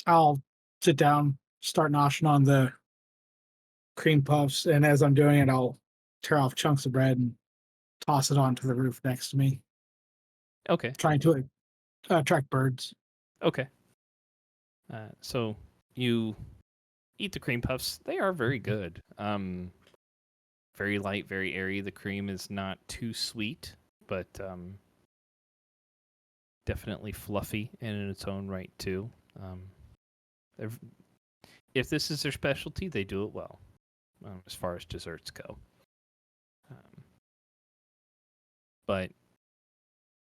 I'll sit down, start noshing on the cream puffs, and as I'm doing it, I'll tear off chunks of bread and toss it onto the roof next to me, Okay. trying to attract birds. Okay. So you eat the cream puffs. They are very good. Very light, very airy. The cream is not too sweet, but definitely fluffy in its own right too. If this is their specialty, they do it well, as far as desserts go. But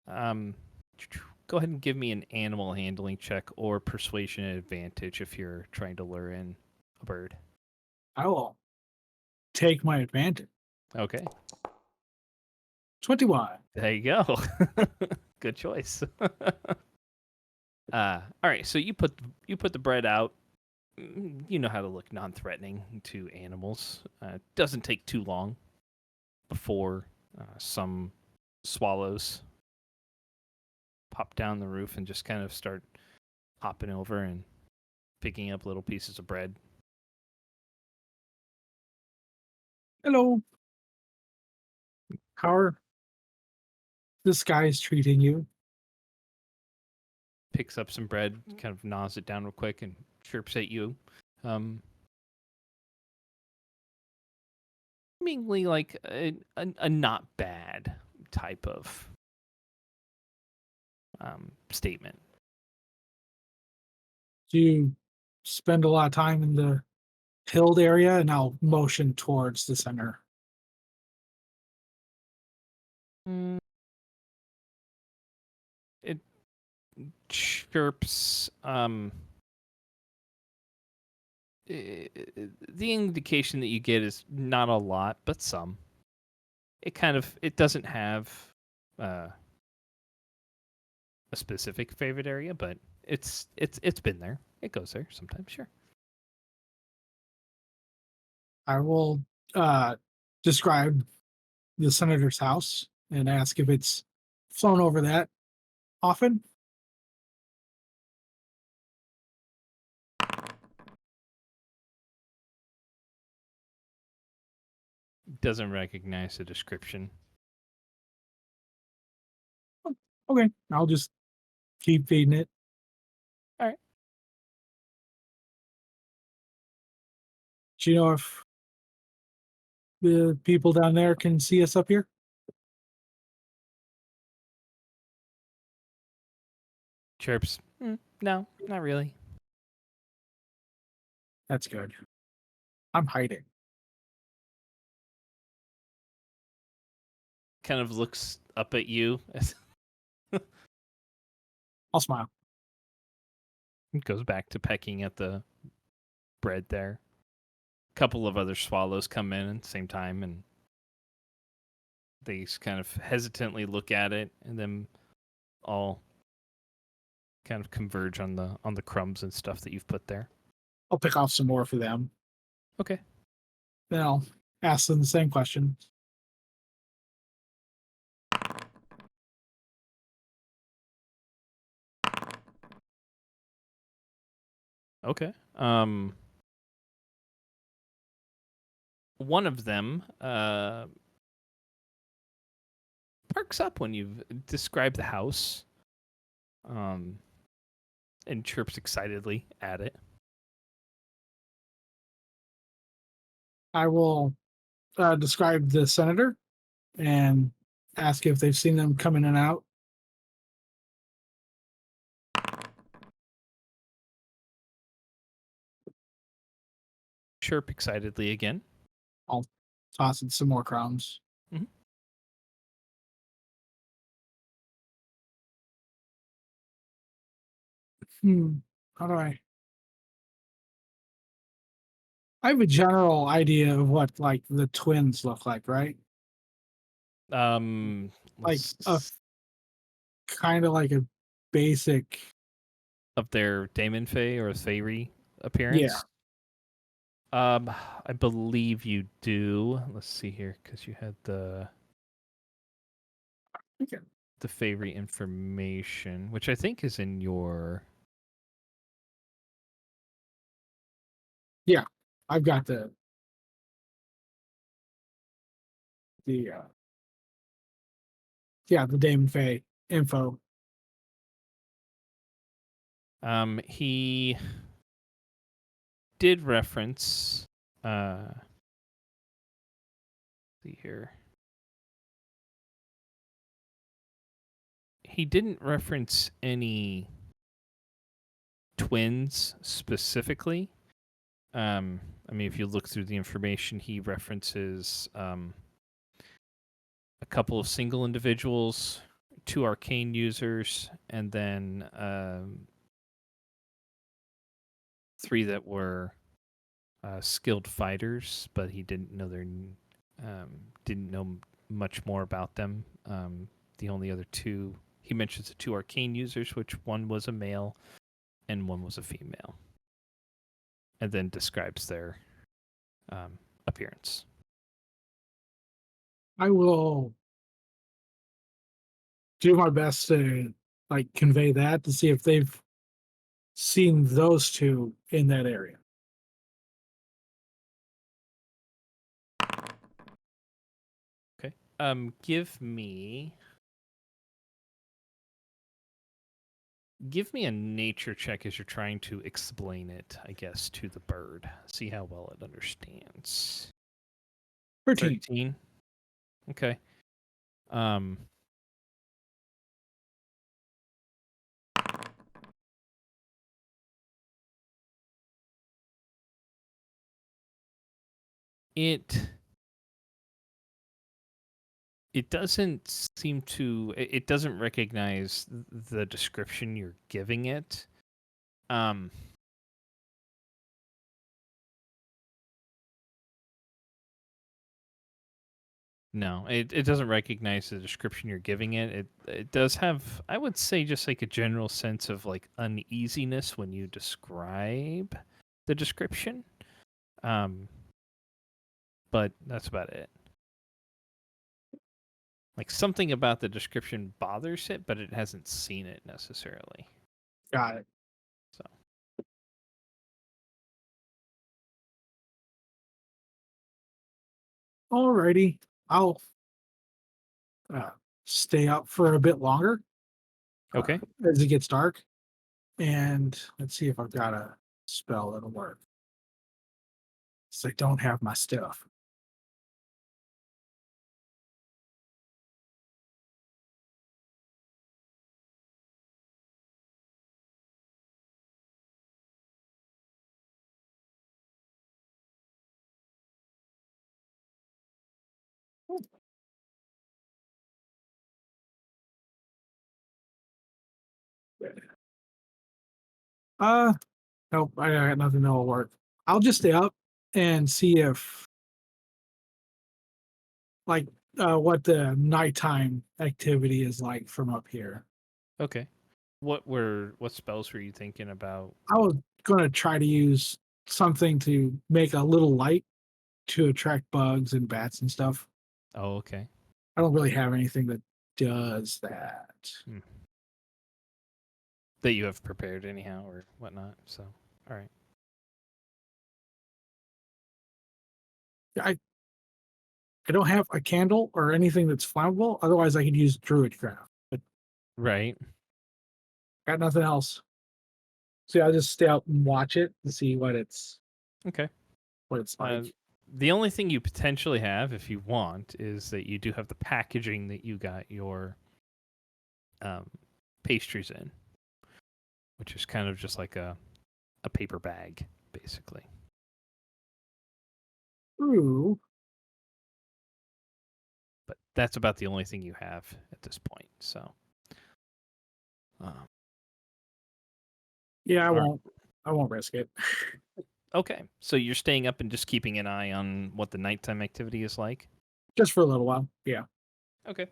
go ahead and give me an animal handling check or persuasion advantage if you're trying to lure in a bird. I will. take my advantage. Okay. 21. There you go. Good choice. All right, so you put the bread out. You know how to look non-threatening to animals. Doesn't take too long before some swallows pop down the roof and just kind of start hopping over and picking up little pieces of bread. Hello. How are this guy's treating you? Picks up some bread, kind of gnaws it down real quick, and chirps at you. Seemingly like a not bad type of statement. Do you spend a lot of time in the hilled area? And I'll motion towards the center. It chirps. The indication that you get is not a lot, but some. It doesn't have a specific favorite area, but it's been there. It goes there sometimes, sure. I will describe the senator's house and ask if it's flown over that often. Doesn't recognize the description. Okay, I'll just keep feeding it. All right. Do you know if the people down there can see us up here? Chirps. No, not really. That's good. I'm hiding. Kind of looks up at you. I'll smile. Goes back to pecking at the bread there. A couple of other swallows come in at the same time, and they kind of hesitantly look at it, and then all kind of converge on the crumbs and stuff that you've put there. I'll pick off some more for them. Okay. Then I'll ask them the same question. Okay. One of them perks up when you've described the house, and chirps excitedly at it. I will describe the senator and ask if they've seen them come in and out. Chirp excitedly again. I'll toss in some more crumbs. Mhm. How do I have a general idea of what like the twins look like, right? Like a kind of like a basic. Of their Daemon Fae or Fairy appearance. Yeah. I believe you do. Let's see here, because you had the Okay. Fairy information, which I think is in your. Yeah, I've got the the Damon Fay info. He did reference. See here. He didn't reference any twins specifically. I mean, if you look through the information, he references a couple of single individuals, 2 arcane users, and then 3 that were skilled fighters, but he didn't know didn't know much more about them. The only other two he mentions the two arcane users, which one was a male and one was a female, and then describes their appearance. I will do my best to like convey that to see if they've seen those two in that area. Okay. Give me a nature check as you're trying to explain it, I guess, to the bird. See how well it understands. 13. 13. Okay. Um it it doesn't seem to it doesn't recognize the description you're giving it. Um No, it doesn't recognize the description you're giving it. It does have, I would say, just like a general sense of like uneasiness when you describe the description. Um, but that's about it. Like something about the description bothers it, but it hasn't seen it necessarily. Got it. So Alrighty. I'll stay up for a bit longer okay, as it gets dark. And let's see if I've got a spell that'll work. So I don't have my stuff. Uh, nope, I got nothing that'll work. I'll just stay up and see if, like, what the nighttime activity is like from up here. okay. What spells were you thinking about? I was gonna try to use something to make a little light to attract bugs and bats and stuff. Oh, okay. I don't really have anything that does that. That you have prepared anyhow or whatnot. So, all right. I I don't have a candle or anything that's flammable. Otherwise, I could use Druidcraft, but Right. got nothing else. So yeah, I'll just stay out and watch it and see Okay. what it's Uh, like. the only thing you potentially have, if you want, is that you do have the packaging that you got your um, pastries in, which is kind of just like a paper bag, basically. Ooh, But that's about the only thing you have at this point. So, um, yeah, all right. I won't risk it. Okay. So you're staying up and just keeping an eye on what the nighttime activity is like? Just for a little while. Yeah. Okay.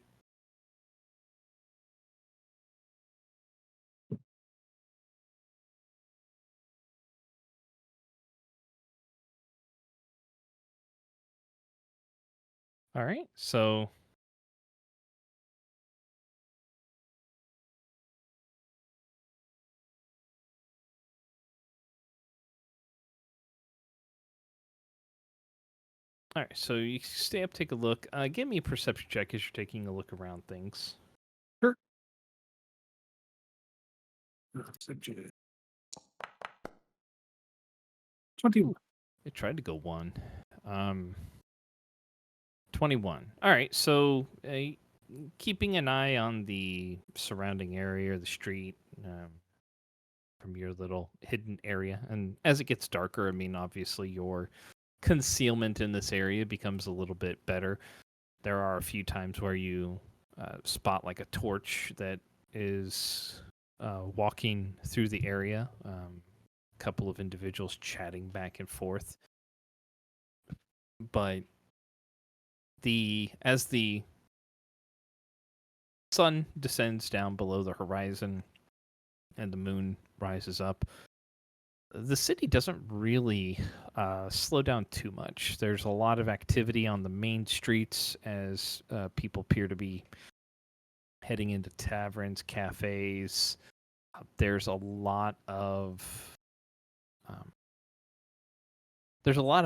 All right. So all right, so you stay up, take a look. Give me a perception check as you're taking a look around things. Sure. 21. It tried to go 1. 21. All right, so keeping an eye on the surrounding area, the street, from your little hidden area. And as it gets darker, I mean, obviously your concealment in this area becomes a little bit better. There are a few times where you spot like a torch that is walking through the area. A couple of individuals chatting back and forth. but as the sun descends down below the horizon and the moon rises up, the city doesn't really slow down too much. There's a lot of activity on the main streets as people appear to be heading into taverns, cafes. There's a lot of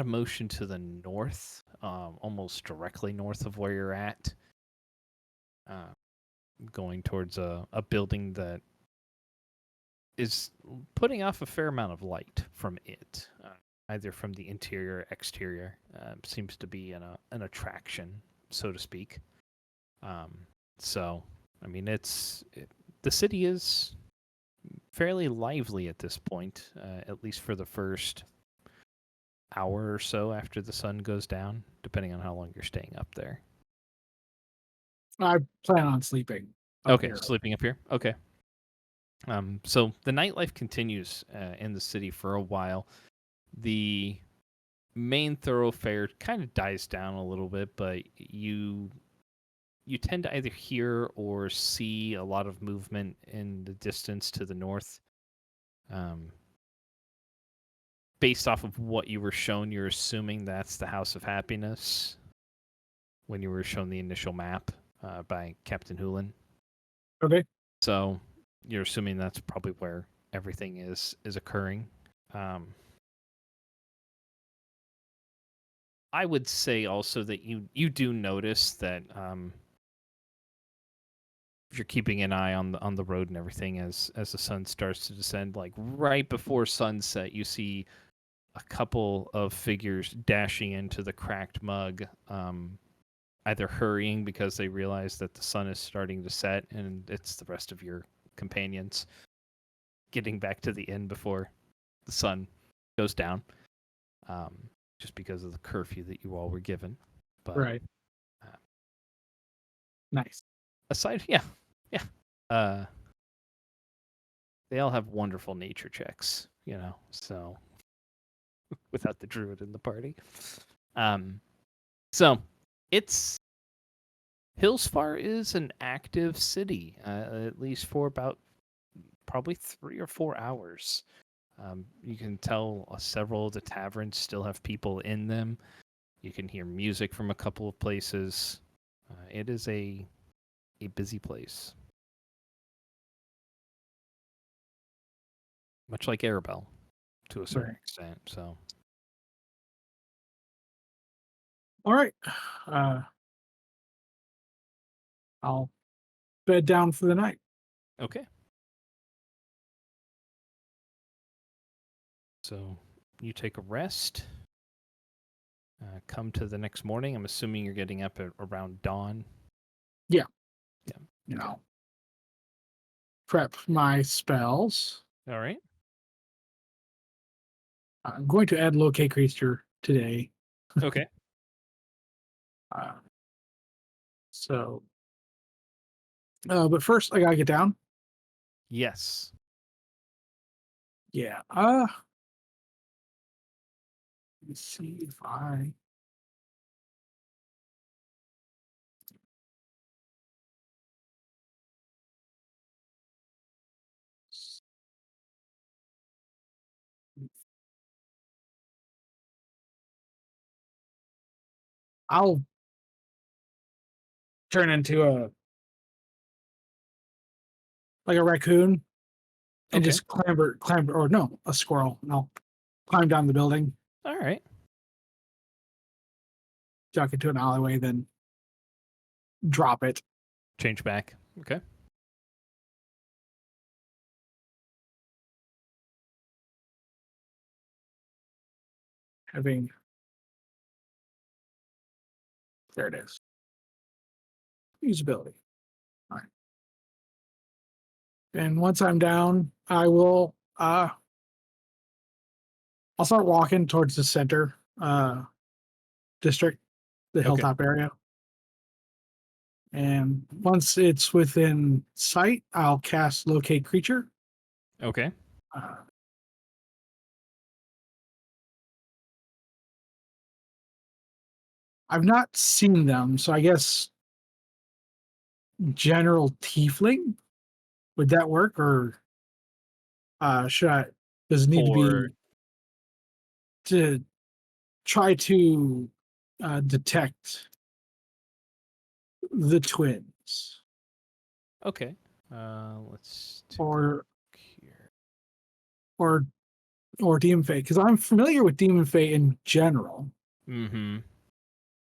motion to the north, almost directly north of where you're at, going towards a building that is putting off a fair amount of light from it, either from the interior or exterior. Seems to be an attraction, so to speak. So, I mean, the city is fairly lively at this point, at least for the first hour or so after the sun goes down, depending on how long you're staying up there. I plan on sleeping. Okay, sleeping up here. Okay. So the nightlife continues in the city for a while. The main thoroughfare kind of dies down a little bit, but you tend to either hear or see a lot of movement in the distance to the north. Based off of what you were shown, you're assuming that's the House of Happiness when you were shown the initial map by Captain Hoolan. Okay. So you're assuming that's probably where everything is occurring. I would say also that you do notice that if you're keeping an eye on the road and everything as the sun starts to descend, like right before sunset, you see a couple of figures dashing into the cracked mug, either hurrying because they realize that the sun is starting to set, and it's the rest of your companions getting back to the inn before the sun goes down, just because of the curfew that you all were given. But, right. Nice. Aside, yeah. They all have wonderful nature checks, so without the druid in the party. So it's Hillsfar is an active city, at least for about probably 3 or 4 hours. You can tell several of the taverns still have people in them. You can hear music from a couple of places. It is a busy place. Much like Arabelle, to a certain extent. So, all right. I'll bed down for the night. okay. So you take a rest. Come to the next morning. I'm assuming you're getting up at around dawn. Yeah. Yeah. Okay. Prep my spells. All right. I'm going to add locate creature today. Okay. But first I gotta get down. Yes. Yeah. Let's see if I'll turn into a raccoon and Okay. just clamber, or no, a squirrel, and I'll climb down the building, All right. duck into an alleyway, then drop it. Change back. Okay. There it is. Usability. All right. And once I'm down, I will I'll start walking towards the center district, the hilltop area. And once it's within sight, I'll cast locate creature. Okay. I've not seen them, so I guess general tiefling, would that work, or should I? Does it need to Or be to try to detect the twins, okay, let's take a or look here. or or demon fate? Because I'm familiar with demon fate in general, Mm-hmm.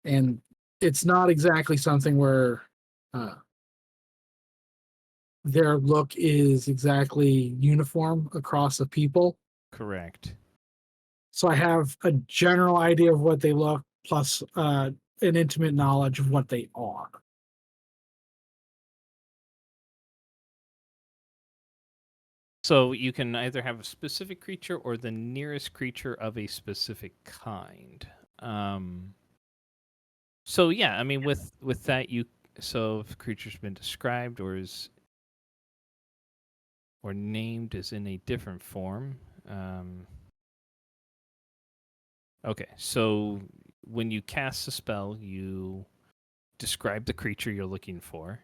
and it's not exactly something where uh, their look is exactly uniform across the people. Correct. So I have a general idea of what they look, plus an intimate knowledge of what they are. So you can either have a specific creature or the nearest creature of a specific kind. Um, so yeah, I mean, with that, so if a creature's been described or named as in a different form. Okay, so when you cast a spell, you describe the creature you're looking for.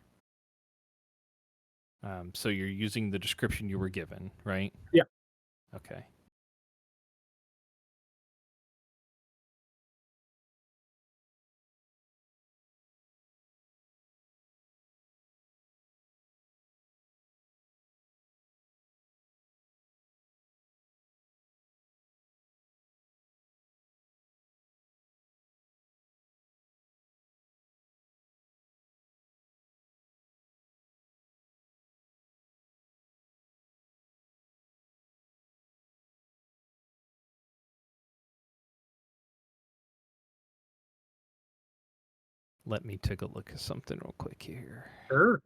So you're using the description you were given, right? Yeah. Okay. Let me take a look at something real quick here. Sure.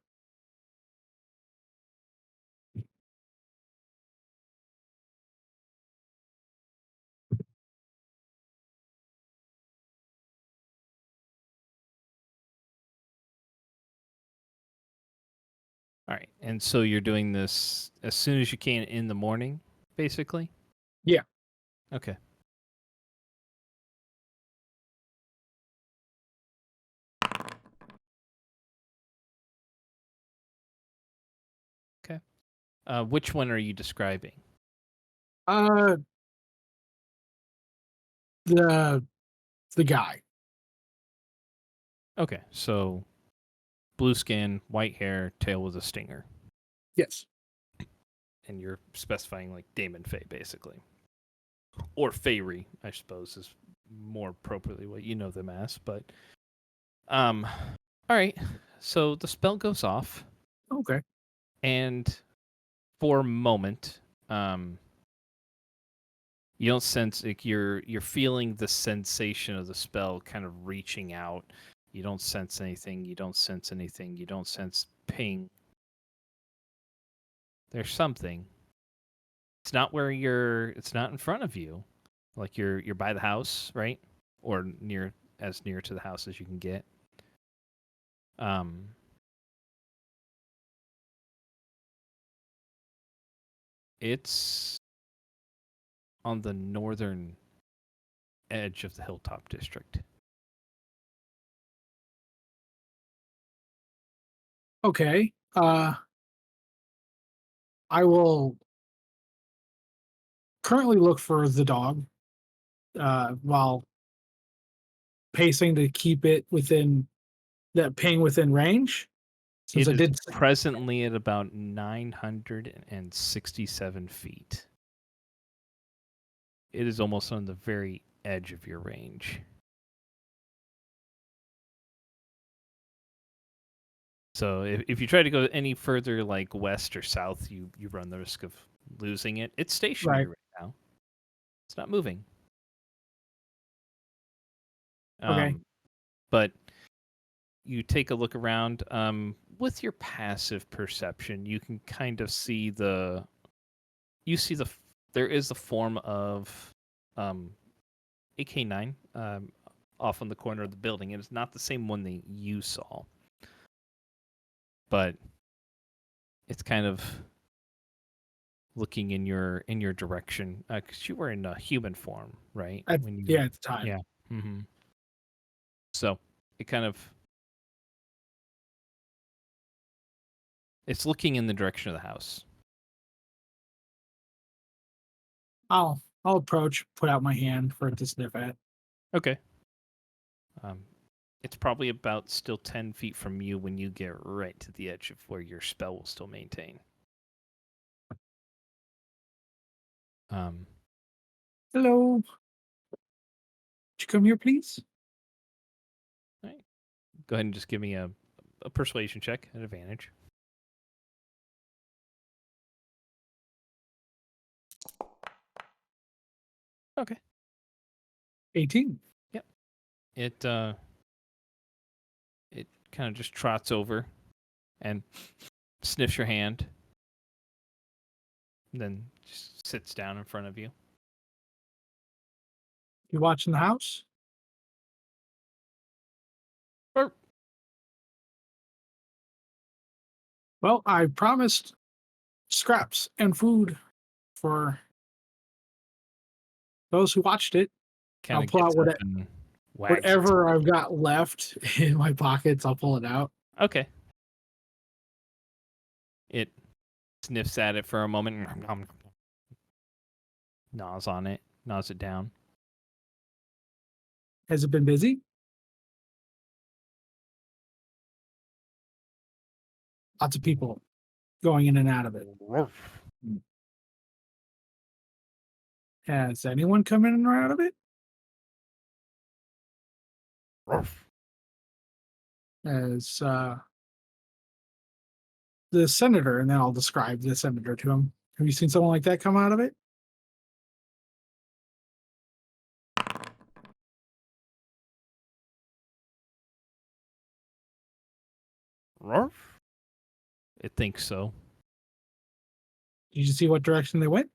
All right. And so you're doing this as soon as you can in the morning, basically? Yeah. Okay. Okay. Which one are you describing? Uh, the the guy. Okay. So blue skin, white hair, tail with a stinger. Yes. And you're specifying like Damon Fay, basically. Or Fairy, I suppose, is more appropriately what you know them as. But all right. So the spell goes off, Okay. and for a moment, you don't sense like you're feeling the sensation of the spell kind of reaching out. You don't sense anything. You don't sense anything. You don't sense ping. There's something. It's not where you're. It's not in front of you. Like you're by the house, right? Or near to the house as you can get. Um, it's on the northern edge of the Hilltop District. Okay. I will currently look for the dog while pacing to keep it within that ping within range. Since It I is did, presently at about 967 feet. It is almost on the very edge of your range. So if you try to go any further, like west or south, you run the risk of losing it. It's stationary right. right now. It's not moving. Okay. Um, but you take a look around. With your passive perception, you can kind of see there is the form of um, AK-9 off on the corner of the building. It is not the same one that you saw, but it's kind of looking in your direction because you were in a human form, right? At, When you yeah, at the time. yeah. Mm-hmm. So it kind of it's looking in the direction of the house. I'll approach, put out my hand for it to sniff at. Okay. It's probably about still 10 feet from you when you get right to the edge of where your spell will still maintain. Hello. Would you come here, please? Right. Go ahead and just give me a persuasion check at advantage. Okay. 18. Yep. It kind of just trots over and sniffs your hand, and then just sits down in front of you. You watching the house? Or Well, I promised scraps and food for those who watched it. kind I'll of pull gets out up and wags its whatever tail. I've got left in my pockets. I'll pull it out. Okay. It sniffs at it for a moment, gnaws on it, gnaws it down. Has it been busy? Lots of people going in and out of it. Has anyone come in and out of it? As the senator, and then I'll describe the senator to him. Have you seen someone like that come out of it? It thinks so. Did you see what direction they went?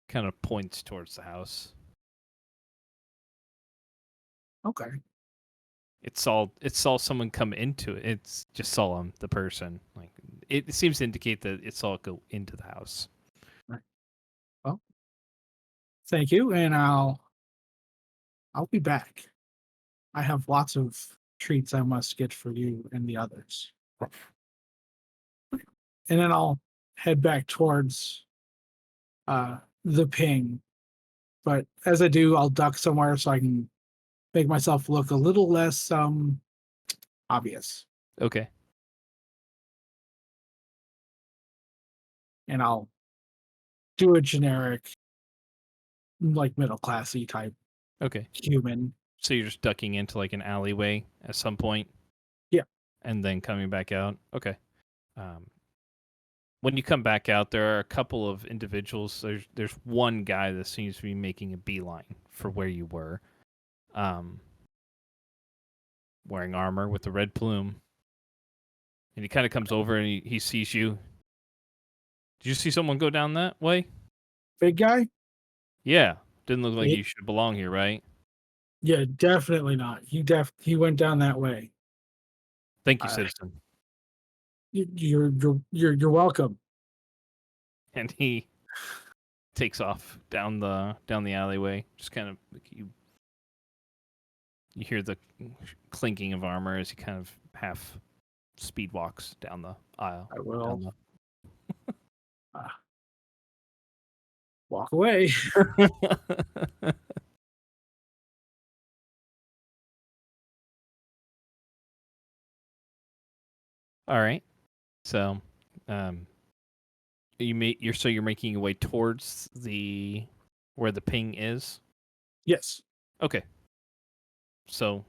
Kind of points towards the house. Okay. It saw someone come into it. It's just saw the person. Like it seems to indicate that it saw it go into the house. Right. Well, thank you, and I'll be back. I have lots of treats I must get for you and the others. And then I'll head back towards the ping. But as I do, I'll duck somewhere so I can make myself look a little less obvious. Okay. And I'll do a generic, like middle classy type Okay. human. So you're just ducking into like an alleyway at some point? Yeah. And then coming back out? Okay. When you come back out, there are a couple of individuals. There's one guy that seems to be making a beeline for where you were. Wearing armor with the red plume. And he kind of comes over and he sees you. Did you see someone go down that way? Big guy? Yeah. Didn't look like Yeah. you should belong here, right? Yeah, definitely not. He went down that way. Thank you, citizen. You're welcome. And he takes off down the alleyway. Just kind of like you hear the clinking of armor as he kind of half speed walks down the aisle. I will walk away. All right. So, you're making your way towards where the ping is. Yes. Okay. So,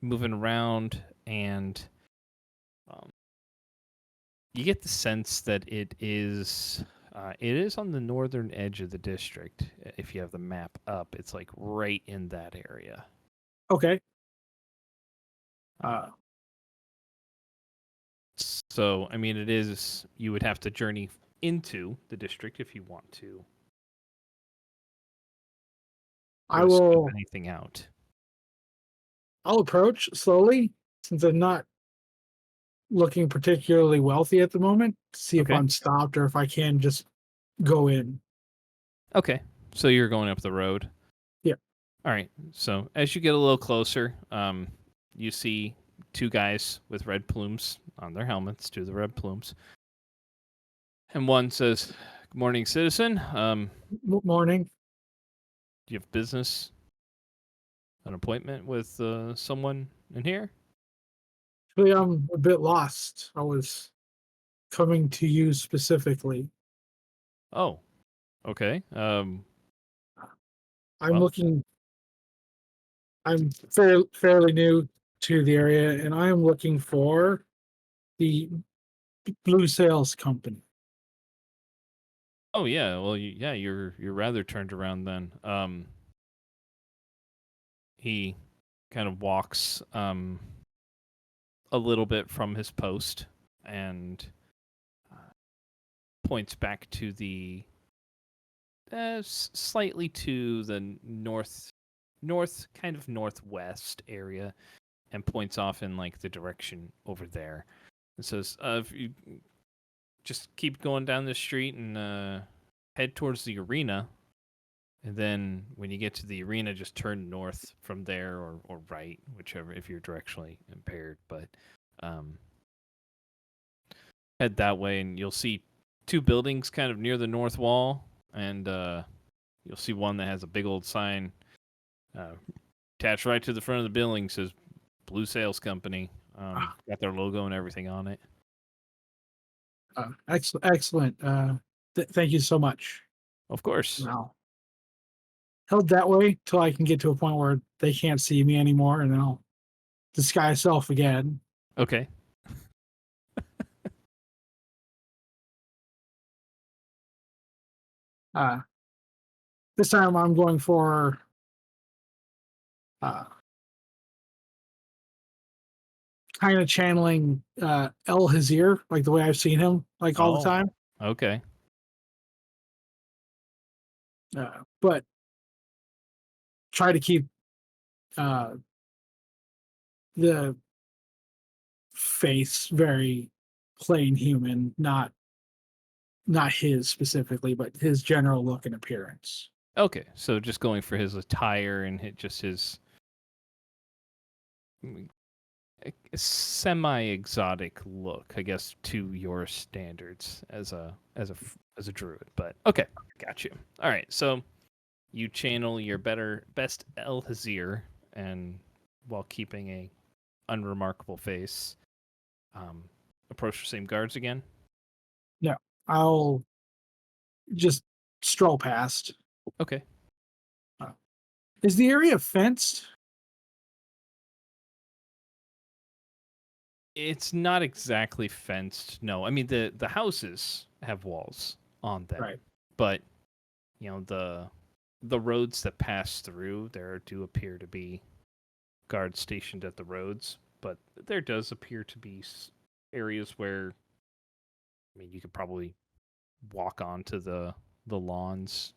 moving around, and you get the sense that it is on the northern edge of the district. If you have the map up, it's like right in that area. Okay. So, I mean, you would have to journey into the district if you want to. I will. Anything out. I'll approach slowly since I'm not looking particularly wealthy at the moment. See if Okay. I'm stopped or if I can just go in. Okay. So you're going up the road? Yeah. All right. So as you get a little closer, you see two guys with red plumes on their helmets, two of the red plumes, and one says, "Good morning, citizen. Morning. Do you have business, an appointment with someone in here?" Actually, I'm a bit lost. I was coming to you specifically. Oh, okay. I'm Well, looking. I'm fairly new to the area, and I am looking for the Blue Sales Company. oh yeah. Well, yeah, you're rather turned around then. He kind of walks a little bit from his post and points back to the slightly to the north, kind of northwest area, and points off in like the direction over there. It says, "If you just keep going down the street and head towards the arena, and then when you get to the arena, just turn north from there or right, whichever if you're directionally impaired. But um, head that way, and you'll see two buildings kind of near the north wall, and you'll see one that has a big old sign uh, attached right to the front of the building. Says Blue Sales Company. Got their logo and everything on it. Excellent, excellent. Thank you so much. Of course. Now, held that way till I can get to a point where they can't see me anymore, and then I'll disguise self again. Okay. Uh, this time I'm going for uh, kind of channeling El Hazir, like the way I've seen him, like all the Oh. time. Okay. But try to keep uh, the face very plain human, not his specifically, but his general look and appearance. Okay. So just going for his attire and just his semi-exotic look, I guess, to your standards as a druid. But okay, got you. All right, so you channel your best El Hazir, and while keeping a unremarkable face, approach the same guards again. No, I'll just stroll past. Okay. Is the area fenced? It's not exactly fenced. No, I mean the houses have walls on them, Right. but the roads that pass through there do appear to be guards stationed at the roads, but there does appear to be areas where I mean you could probably walk onto the lawns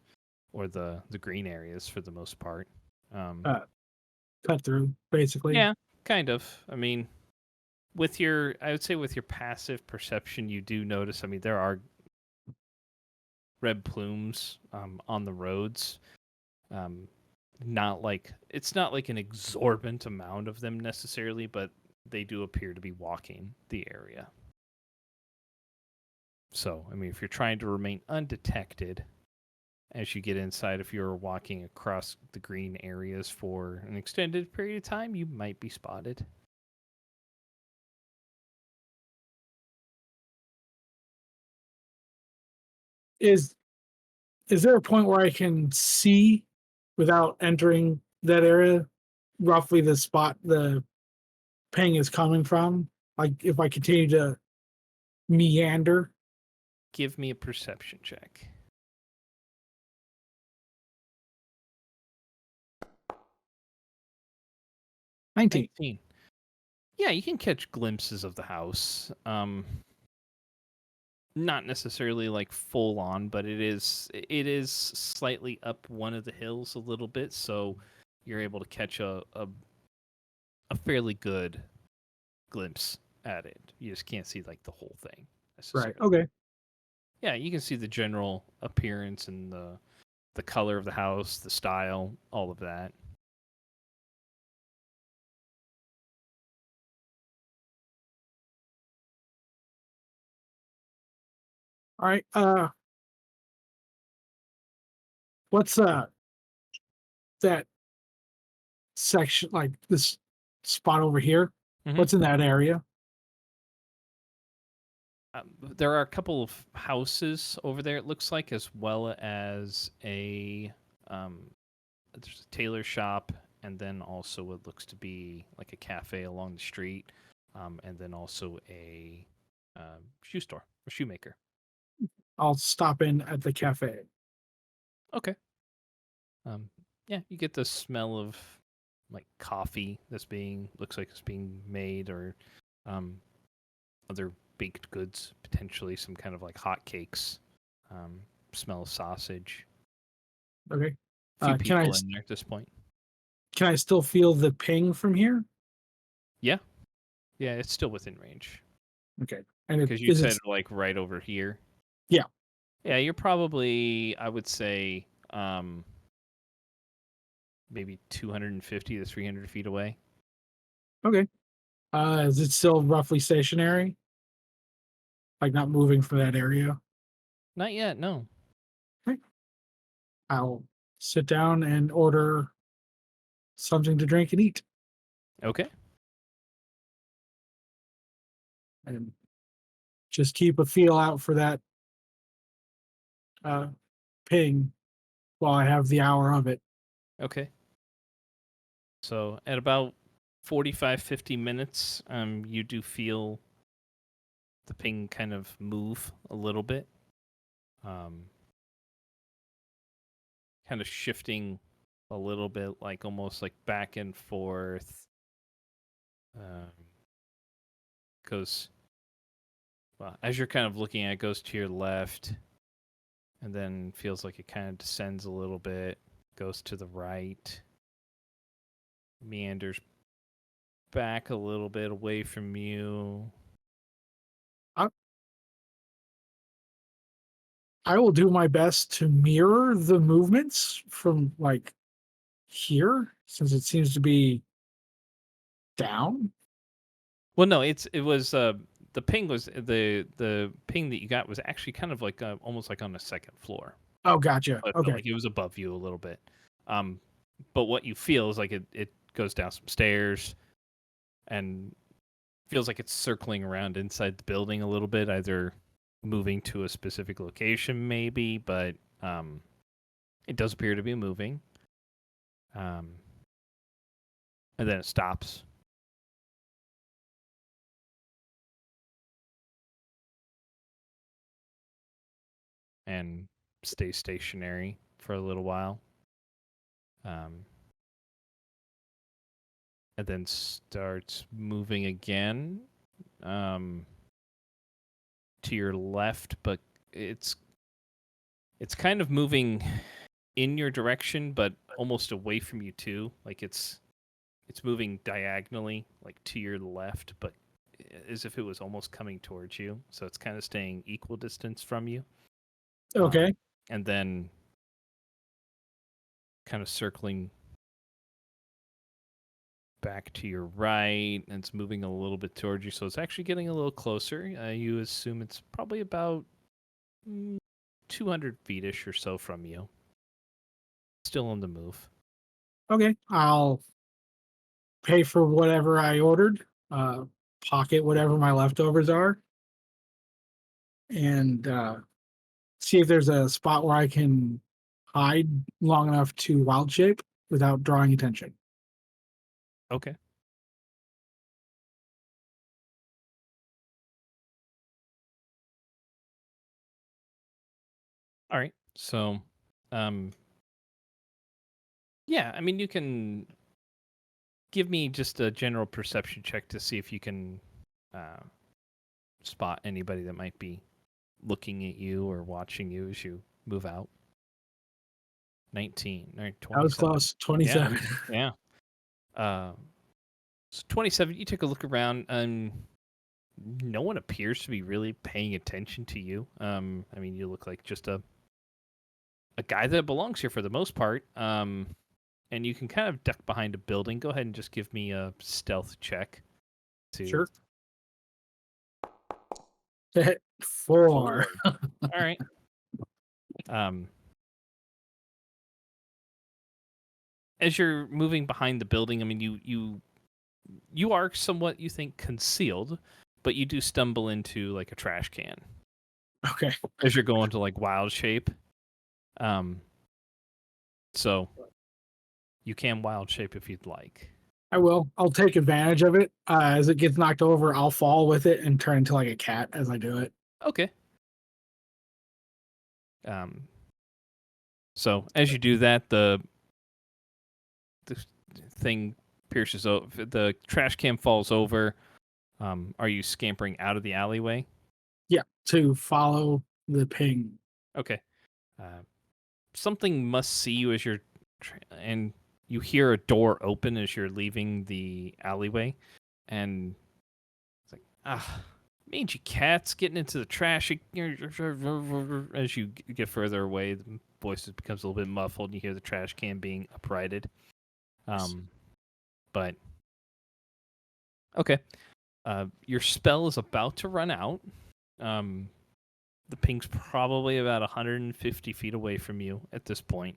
or the green areas for the most part. Uh, Cut through, basically. Yeah, kind of. I mean, I would say with your passive perception, you do notice. I mean, there are red plumes on the roads. Um, not like it's not like an exorbitant amount of them necessarily, but they do appear to be walking the area. So, I mean, if you're trying to remain undetected as you get inside, if you're walking across the green areas for an extended period of time, you might be spotted. Is is there a point where I can see without entering that area roughly the spot the ping is coming from? Like if I continue to meander. Give me a perception check. 19. 19. Yeah, you can catch glimpses of the house. Not necessarily like full on, but it is slightly up one of the hills a little bit, so you're able to catch a fairly good glimpse at it. You just can't see like the whole thing Right. necessarily. Okay. Yeah, you can see the general appearance and the color of the house, the style, all of that. All right. What's that section like this spot over here? Mhm. What's in that area? There are a couple of houses over there, it looks like, as well as um, there's a tailor shop, and then also what looks to be like a cafe along the street, and then also a shoe store, a shoemaker. I'll stop in at the cafe. Okay. Um, yeah, you get the smell of like coffee that's being looks like it's being made, or um, other baked goods, potentially some kind of like hot cakes. Um, smell of sausage. Okay. A few Can I people in there at this point. can I still feel the ping from here? Yeah, yeah, it's still within range Okay. And because you is said it? like right over here. Yeah. Yeah, you're probably, I would say, maybe 250 to 300 feet away. Okay. Is it still roughly stationary? Like not moving from that area? Not yet, no. Okay. I'll sit down and order something to drink and eat, Okay. and just keep a feel out for that uh, ping while I have the hour of it. Okay. So at about 45, 50 minutes, you do feel the ping kind of move a little bit. Um, kind of shifting a little bit, like almost like back and forth. Um, goes, well, as you're kind of looking at it, goes to your left, and then feels like it kind of descends a little bit, goes to the right, meanders back a little bit away from you. I, I will do my best to mirror the movements from like here, since it seems to be down. Well, no, it was the ping was the ping that you got was actually kind of like almost like on the second floor. Oh, gotcha. So it felt Okay. like it was above you a little bit. Um, but what you feel is like it goes down some stairs and feels like it's circling around inside the building a little bit, either moving to a specific location maybe, but it does appear to be moving. Um, and then it stops. And stays stationary for a little while. Um, and then starts moving again um, to your left, but it's it's kind of moving in your direction, but almost away from you too. Like it's moving diagonally, like to your left, but as if it was almost coming towards you. So it's kind of staying equal distance from you. Okay. And then kind of circling back to your right, and it's moving a little bit towards you. So it's actually getting a little closer. You assume it's probably about 200 feet-ish or so from you. Still on the move. Okay. I'll pay for whatever I ordered, uh, pocket whatever my leftovers are, and see if there's a spot where I can hide long enough to wild shape without drawing attention. Okay. All right. So, um, yeah, I mean, you can give me just a general perception check to see if you can uh, spot anybody that might be looking at you or watching you as you move out. 19 or That was 27. close. Yeah. 27. Yeah. Uh, so 27, you take a look around, and no one appears to be really paying attention to you. I mean, you look like just a guy that belongs here for the most part. And you can kind of duck behind a building. Go ahead and just give me a stealth check to Sure. Four. All right. Um, as you're moving behind the building, I mean, you are somewhat, you think, concealed, but you do stumble into like a trash can Okay. as you're going to like wild shape. So you can wild shape if you'd like. I will. I'll take advantage of it. As it gets knocked over, I'll fall with it and turn into like a cat as I do it. Okay. Um, so as you do that, the thing pierces over. The trash can falls over. Are you scampering out of the alleyway? Yeah, to follow the ping. Okay. Uh, something must see you as you're, and you hear a door open as you're leaving the alleyway, and it's like, mangy cats getting into the trash. As you get further away, the voice becomes a little bit muffled, and you hear the trash can being uprighted. But okay. Your spell is about to run out. The ping's probably about 150 feet away from you at this point.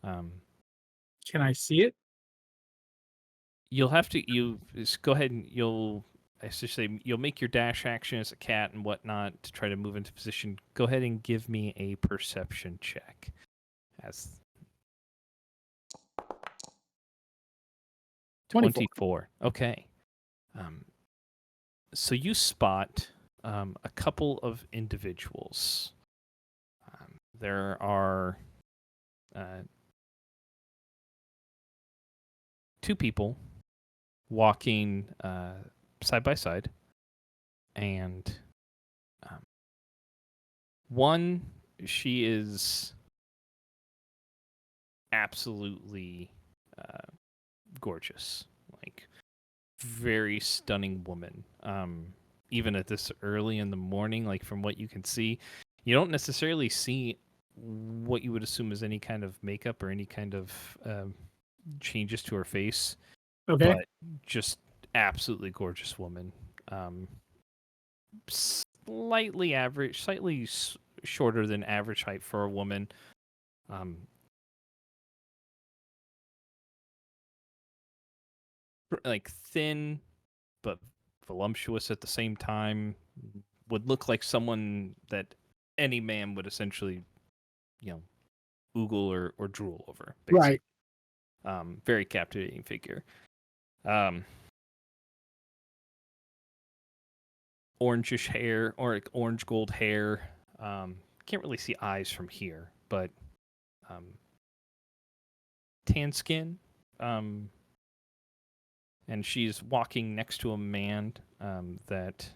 Can I see it? You'll have to just go ahead and I should say you'll make your dash action as a cat and whatnot to try to move into position. Go ahead and give me a perception check. As 24. Okay. So you spot a couple of individuals. There are two people walking side by side, and one, she is absolutely gorgeous, like very stunning woman. Even at this early in the morning, like from what you can see, you don't necessarily see what you would assume is any kind of makeup or any kind of changes to her face. Okay. But just absolutely gorgeous woman. Slightly average, slightly shorter than average height for a woman. Like thin, but voluptuous at the same time. Would look like someone that any man would essentially, oogle or drool over. Basically. Right. Very captivating figure. Orangish hair or like orange gold hair. Can't really see eyes from here, but tan skin. And she's walking next to a man that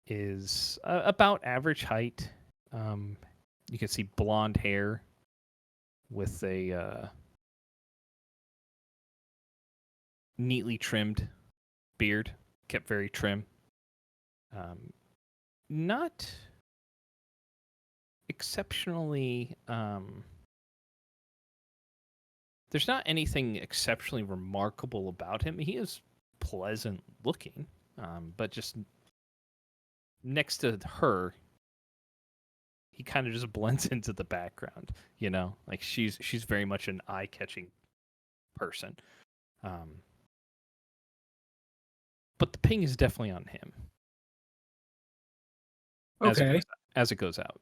is about average height. You can see blonde hair with a neatly trimmed beard, kept very trim. Not exceptionally. There's not anything exceptionally remarkable about him. He is pleasant looking, but just next to her, he kind of just blends into the background. Like she's very much an eye-catching person. But the ping is definitely on him. Okay. As it goes out.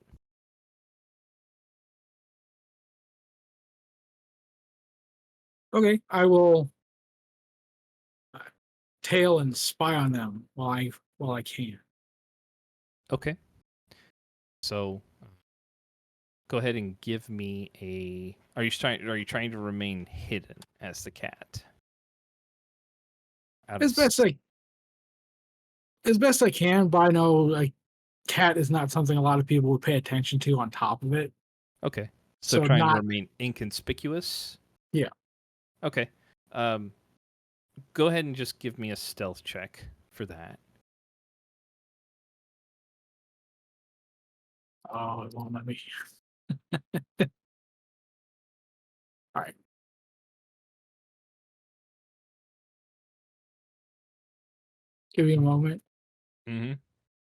Okay. I will tail and spy on them while I can. Okay. So go ahead and give me a. Are you trying to remain hidden as the cat? As best I can, but I know like cat is not something a lot of people would pay attention to on top of it. Okay. So So trying to not remain inconspicuous. yeah. Okay. Go ahead and just give me a stealth check for that. Oh, it won't let me. All right. Give me a moment. Mm-hmm.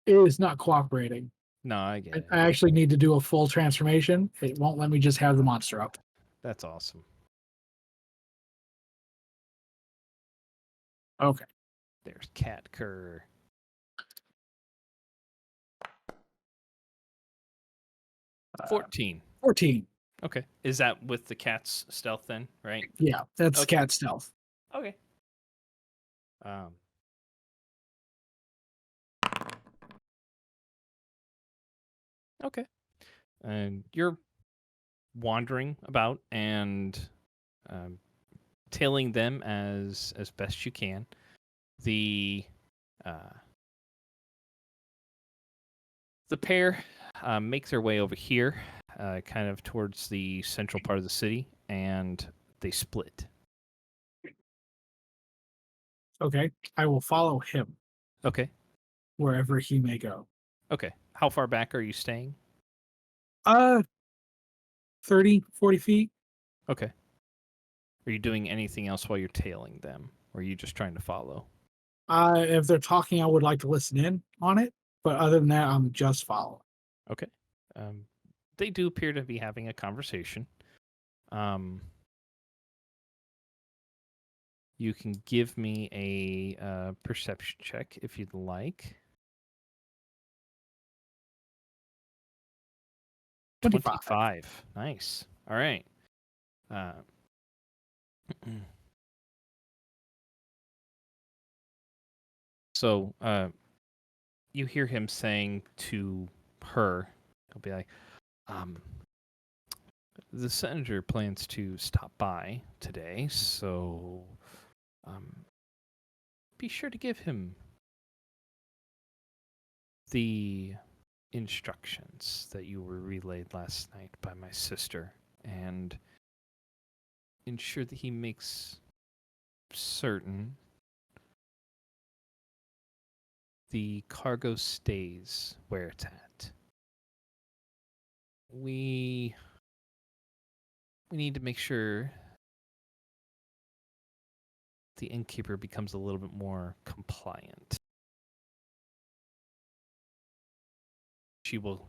It is not cooperating. No, I get I it. actually need to do a full transformation. It won't let me just have the monster up. That's awesome. Okay. There's Cat Cur. 14. 14. Okay. Is that with the cat's stealth then, right? Yeah, that's Okay. cat stealth. Okay. Um. Okay. And you're wandering about and um, tailing them as best you can. Uh, the pair make their way over here, kind of towards the central part of the city, and they split. Okay. I will follow him Okay. wherever he may go. Okay. How far back are you staying? 30, 40 feet. Okay. Are you doing anything else while you're tailing them, or are you just trying to follow? If they're talking, I would like to listen in on it. But other than that, I'm just following. Okay. They do appear to be having a conversation. You can give me a perception check if you'd like. 25. Nice. All right. So you hear him saying to her, he'll be like, the senator plans to stop by today, so be sure to give him the instructions that you were relayed last night by my sister, and ensure that he makes certain the cargo stays where it's at. We need to make sure the innkeeper becomes a little bit more compliant. She will,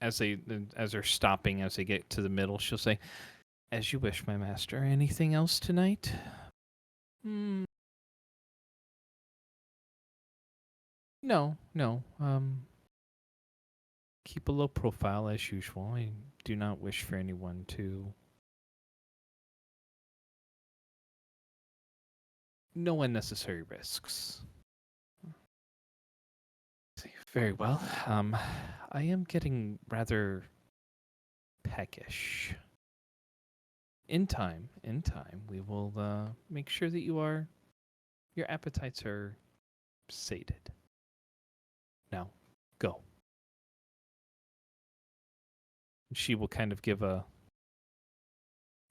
as they're stopping, as they get to the middle, she'll say, "As you wish, my master. Anything else tonight?" No. Keep a low profile as usual. I do not wish for anyone to. No unnecessary risks. Very well. I am getting rather peckish. In time, we will make sure that your appetites are sated. Now, go. She will kind of give a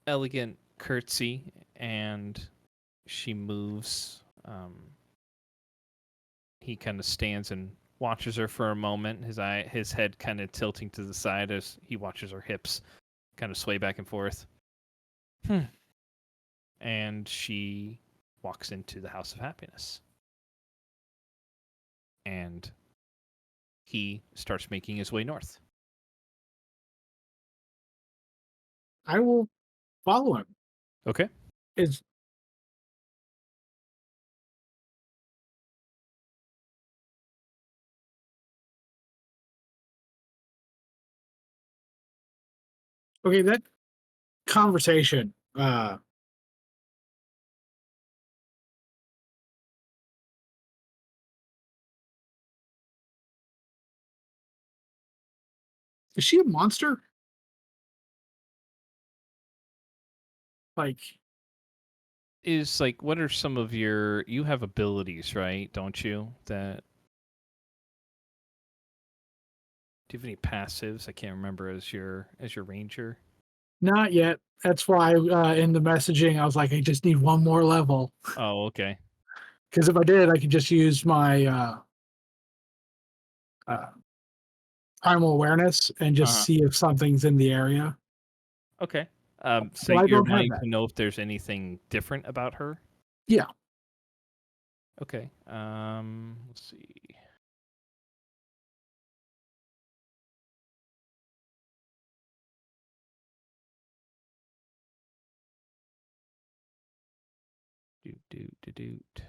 elegant curtsy, and she moves. He kind of stands and watches her for a moment. His head kind of tilting to the side as he watches her hips kind of sway back and forth. And she walks into the House of Happiness. And he starts making his way north. I will follow him. Okay. Is okay, that conversation, is she a monster? Like, Is like, what are some of you have abilities, right? Don't you? Do you have any passives? I can't remember as your ranger. not yet. That's why in the messaging I was like, I just need one more level. Oh, okay. Because if I did, I could just use my uh, primal awareness and just Uh-huh. see if something's in the area. Okay. So But I you're don't have wanting that. to know if there's anything different about her? Yeah. Okay. Let's see. Doot, doot, doot, doot.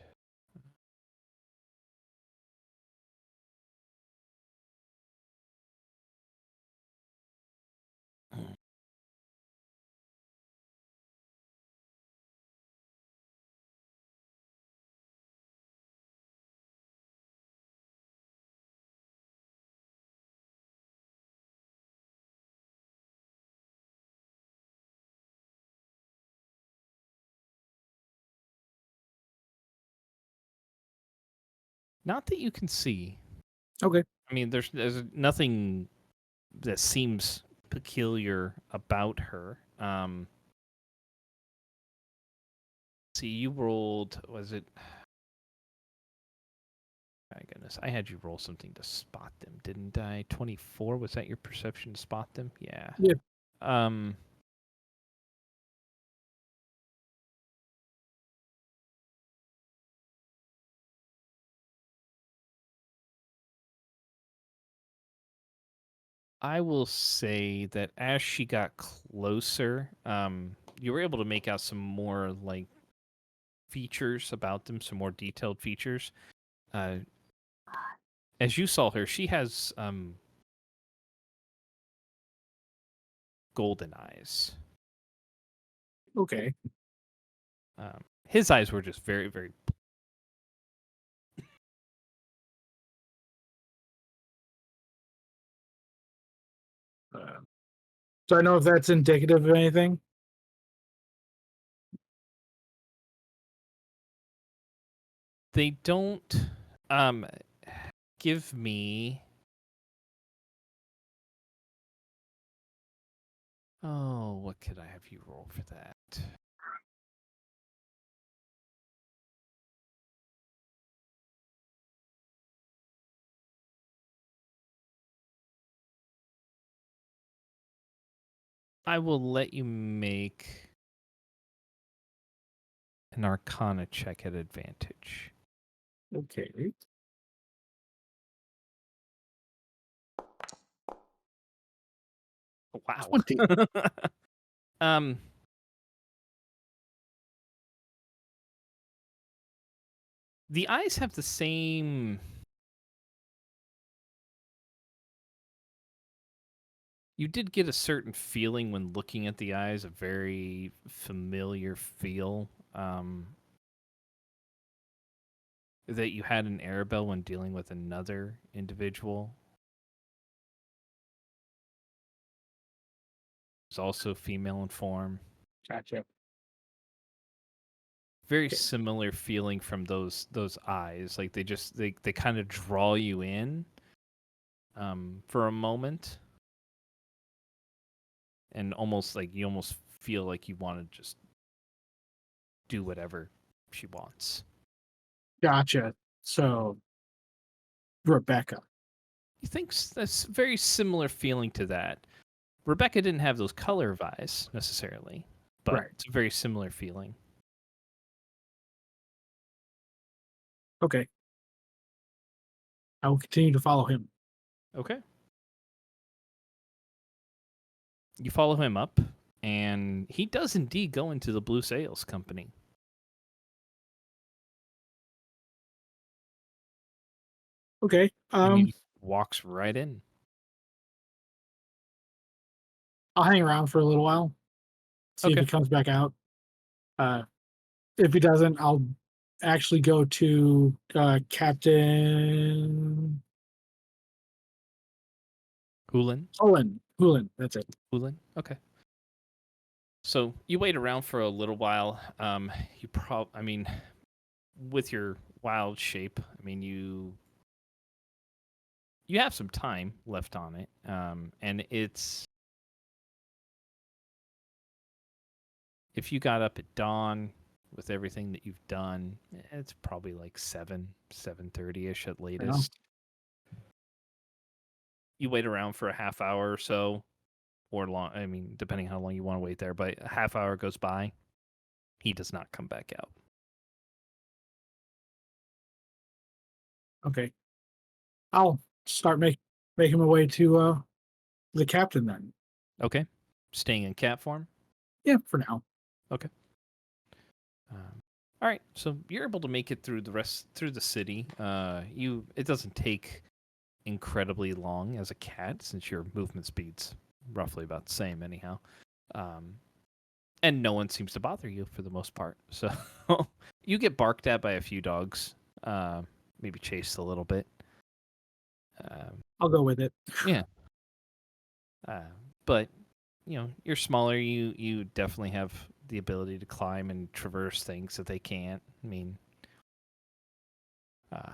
Not that you can see. Okay. I mean, there's nothing that seems peculiar about her. See, you rolled. Was it? My goodness, I had you roll something to spot them, didn't I? 24. Was that your perception to spot them? Yeah. Yeah. Um. I will say that as she got closer, you were able to make out some more like features about them, some more detailed features. As you saw her, she has golden eyes. Okay. His eyes were just very, very. So I know if that's indicative of anything. They don't give me. Oh, what could I have you roll for that? I will let you make an Arcana check at advantage. Okay. Wow. 20. um. The eyes have the same. You did get a certain feeling when looking at the eyes, a very familiar feel that you had in Arabelle when dealing with another individual. It's also female in form. Gotcha. Very Okay. similar feeling from those eyes. Like they kind of draw you in for a moment. And almost like you almost feel like you want to just do whatever she wants. Gotcha. So, Rebecca. You think that's very similar feeling to that. Rebecca didn't have those color of eyes necessarily, but Right. it's a very similar feeling. Okay. I will continue to follow him. Okay. You follow him up, and he does indeed go into the Blue Sails Company. Okay. And he walks right in. I'll hang around for a little while. See if Okay. he comes back out. If he doesn't, I'll actually go to Captain Hulin. Hulin, that's it. Hulin. Okay. So you wait around for a little while. I mean, with your wild shape, I mean you have some time left on it, and it's if you got up at dawn with everything that you've done, it's probably like 7:30ish at latest. You wait around for a half hour or so, or long. I mean, depending how long you want to wait there, but a half hour goes by. He does not come back out. Okay. I'll start making my way to the captain then. Okay, staying in cat form. Yeah, for now. Okay. All right, so you're able to make it through the city. It doesn't take incredibly long as a cat since your movement speed's roughly about the same anyhow. Um, and no one seems to bother you for the most part. So you get barked at by a few dogs, maybe chased a little bit. I'll go with it. Yeah, uh, but you're smaller. You definitely have the ability to climb and traverse things that they can't. I mean, uh,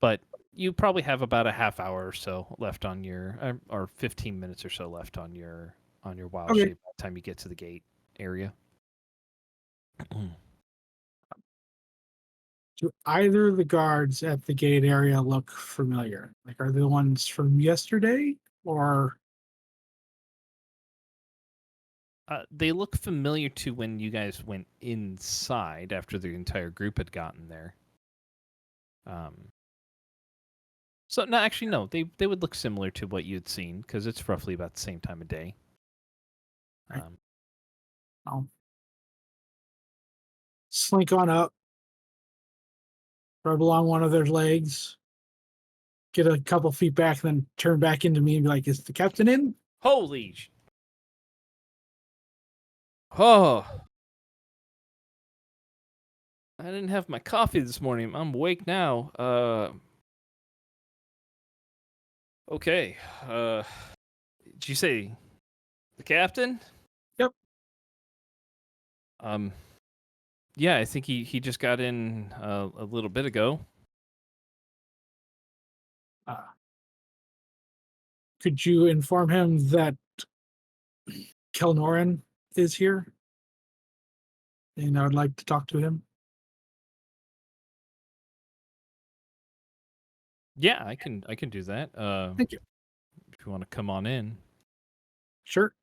but you probably have about a half hour or so left on your, or 15 minutes or so left on your wild Okay. shape by the time you get to the gate area. Do either of the guards at the gate area look familiar? Like, are they the ones from yesterday, or They look familiar to when you guys went inside after the entire group had gotten there. So no, actually no, they would look similar to what you'd seen because it's roughly about the same time of day. right? Um, I'll slink on up, rub along one of their legs, get a couple feet back, and then turn back into me and be like, "Is the captain in?" Holy! Oh, I didn't have my coffee this morning. I'm awake now. Okay. Did you say the captain? Yep. Um, yeah, I think he just got in a little bit ago. Uh, could you inform him that Kelnoran is here, and I would like to talk to him? Yeah, I can do that. Thank you. If you want to come on in, Sure.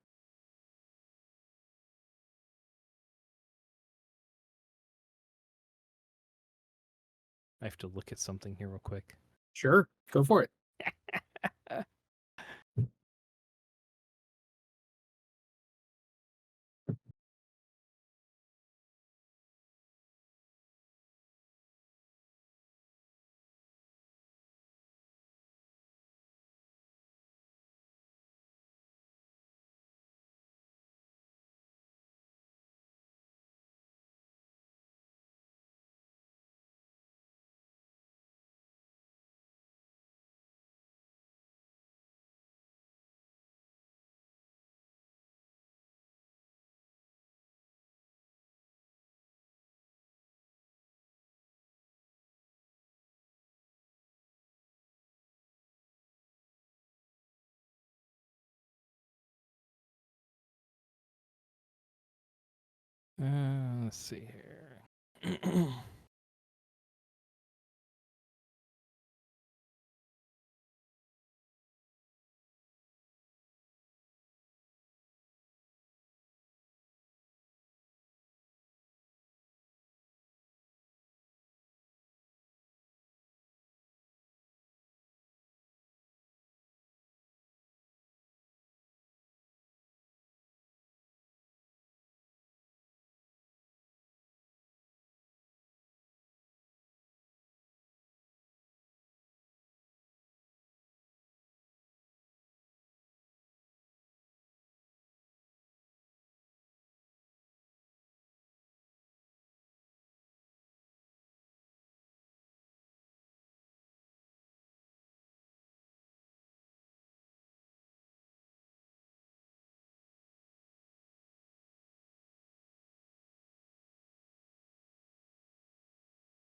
I have to look at something here real quick. Sure. Go for it. Let's see here.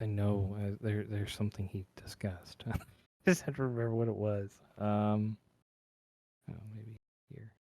I know there's something he discussed. Just had to remember what it was. Oh, maybe here.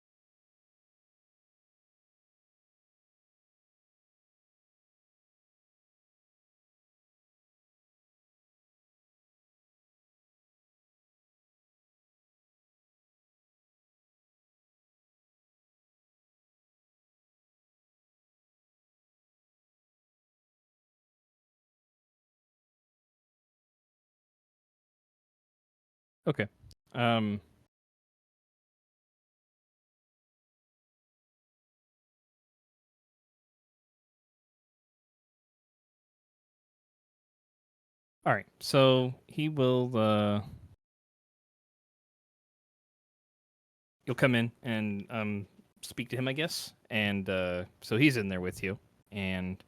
Okay. Um. All right. So he will. You'll come in and speak to him, I guess. And so he's in there with you. And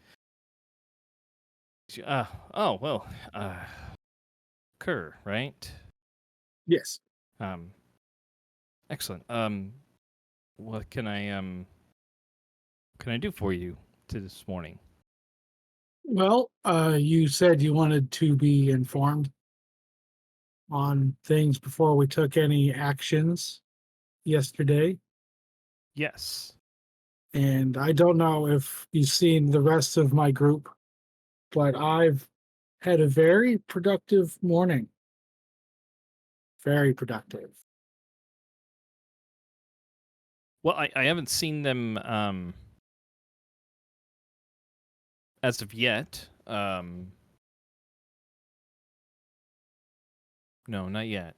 oh well, Kerr, right? Yes. Um, excellent. What can I do for you to this morning? Well, you said you wanted to be informed on things before we took any actions yesterday. Yes. And I don't know if you've seen the rest of my group, but I've had a very productive morning. Very productive. Well, I haven't seen them as of yet. No, not yet.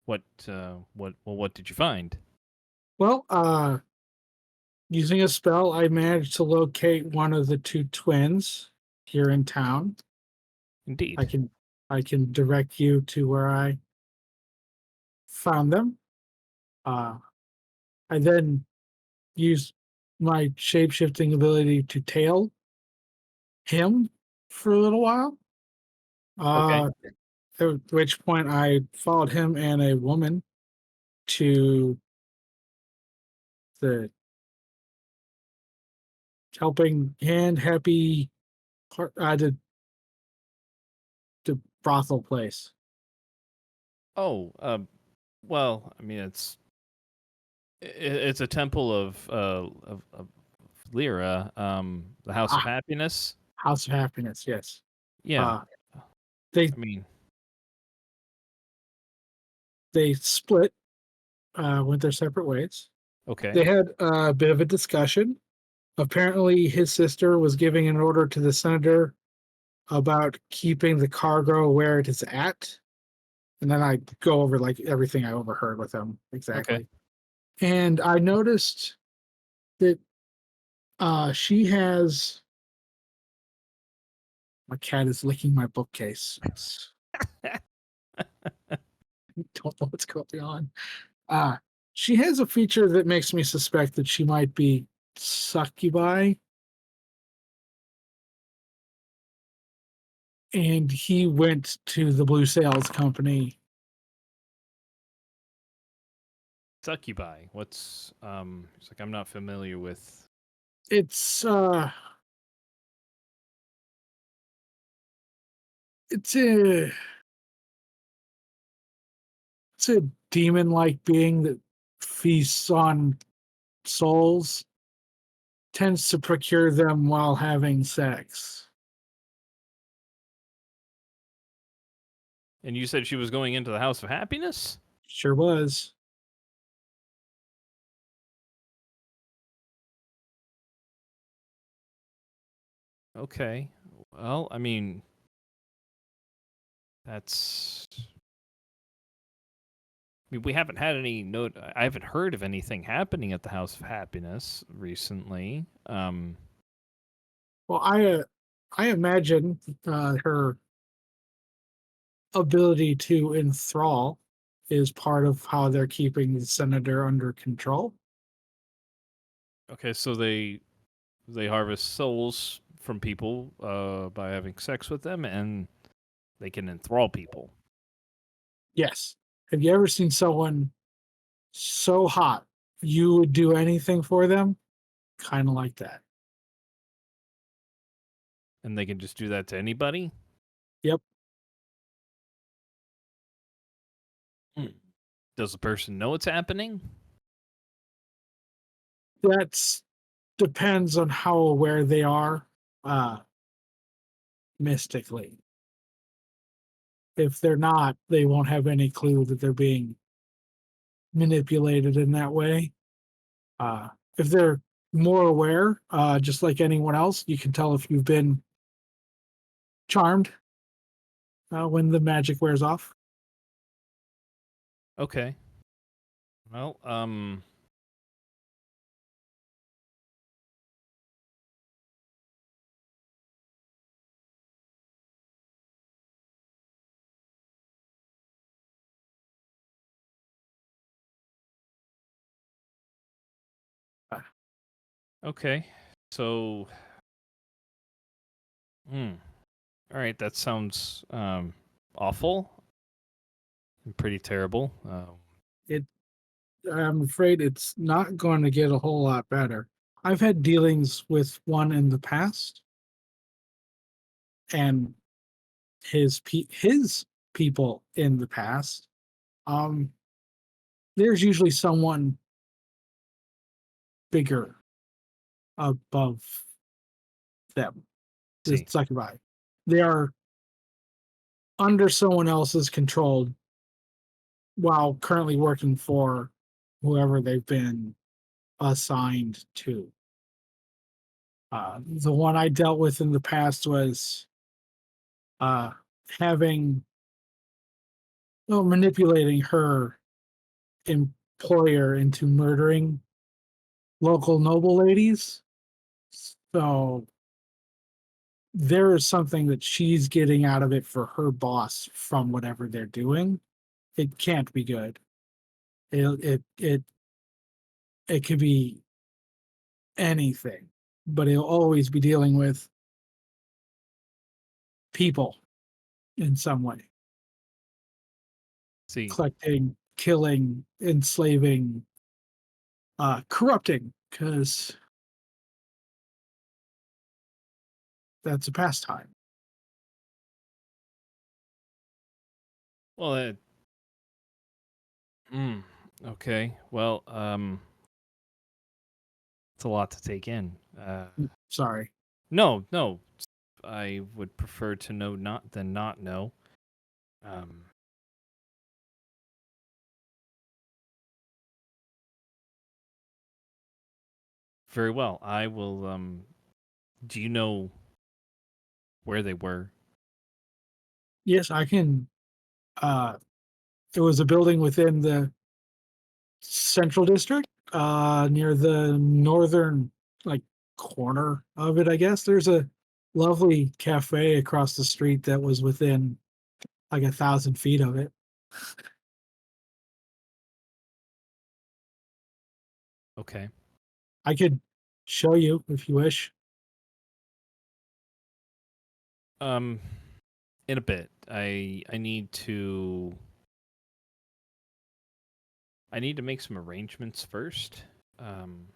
What did you find? Well, using a spell, I managed to locate one of the two twins here in town. I Indeed. can I can direct you to where I found them. Uh, I then used my shape shifting ability to tail him for a little while. Okay. Uh, at which point I followed him and a woman to the helping hand happy the brothel place. Oh, well, I mean, it's a temple of Lyra, the House of Ah, Happiness. House of Happiness. Yes. Yeah. Uh, they I mean, they split, went their separate ways. okay. They had a bit of a discussion. Apparently, his sister was giving an order to the senator about keeping the cargo where it is at. And then I go over like everything I overheard with him Okay. exactly. And I noticed that she has my cat is licking my bookcase. Don't know what's going on. Uh she has a feature that makes me suspect that she might be succubi, and he went to the Blue Sales Company. Succubi. It's like I'm not familiar with. It's uh it's a it's a demon like being that feasts on souls, tends to procure them while having sex. And you said she was going into the House of Happiness? Sure was. Okay. Well, I mean, that's. I mean, we haven't had any note. I haven't heard of anything happening at the House of Happiness recently. Well, I imagine her ability to enthrall is part of how they're keeping the senator under control. Okay, so they harvest souls from people by having sex with them, and they can enthrall people, Yes. Have you ever seen someone so hot you would do anything for them? Kind of like that. and they can just do that to anybody. Yep. Hmm. Does the person know it's happening? That's depends on how aware they are uh mystically. If they're not, they won't have any clue that they're being manipulated in that way. Uh, if they're more aware, just like anyone else, you can tell if you've been charmed when the magic wears off. Okay. Well, Okay. So, all right, that sounds awful and pretty terrible. It I'm afraid it's not going to get a whole lot better. I've had dealings with one in the past, and his people in the past. Um, there's usually someone bigger above them. See. It's like right. They are under someone else's control while currently working for whoever they've been assigned to. The one I dealt with in the past was uh, having, well, manipulating her employer into murdering local noble ladies. So there is something that she's getting out of it for her boss from whatever they're doing. It can't be good. It could be anything, but he'll always be dealing with people in some way, See. collecting, killing, enslaving, corrupting, because that's a pastime. Well, okay. Well, it's a lot to take in. Sorry. No, no. I would prefer to know not than not know. Um, very well. I will. Do you know where they were? Yes, I can. Uh, it was a building within the central district, near the northern like corner of it. I guess there's a lovely cafe across the street that was within like 1,000 feet of it. Okay. I could show you if you wish. Um, in a bit. I need to. I need to make some arrangements first. Um,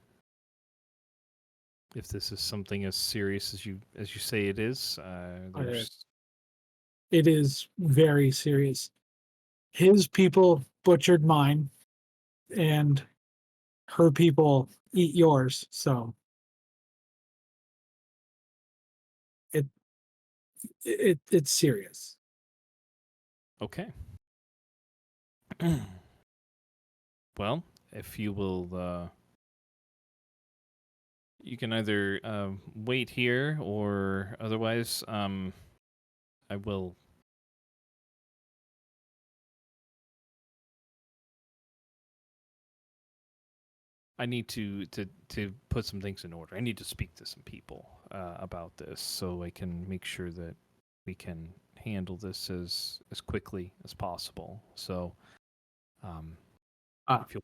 if this is something as serious as you say it is, Uh, there's It is very serious. His people butchered mine, and her people eat yours. So it it's serious. okay. Well, if you will, you can either wait here or otherwise, I will. I need to put some things in order. I need to speak to some people about this so I can make sure that we can handle this as quickly as possible. So, um, Uh, if you'll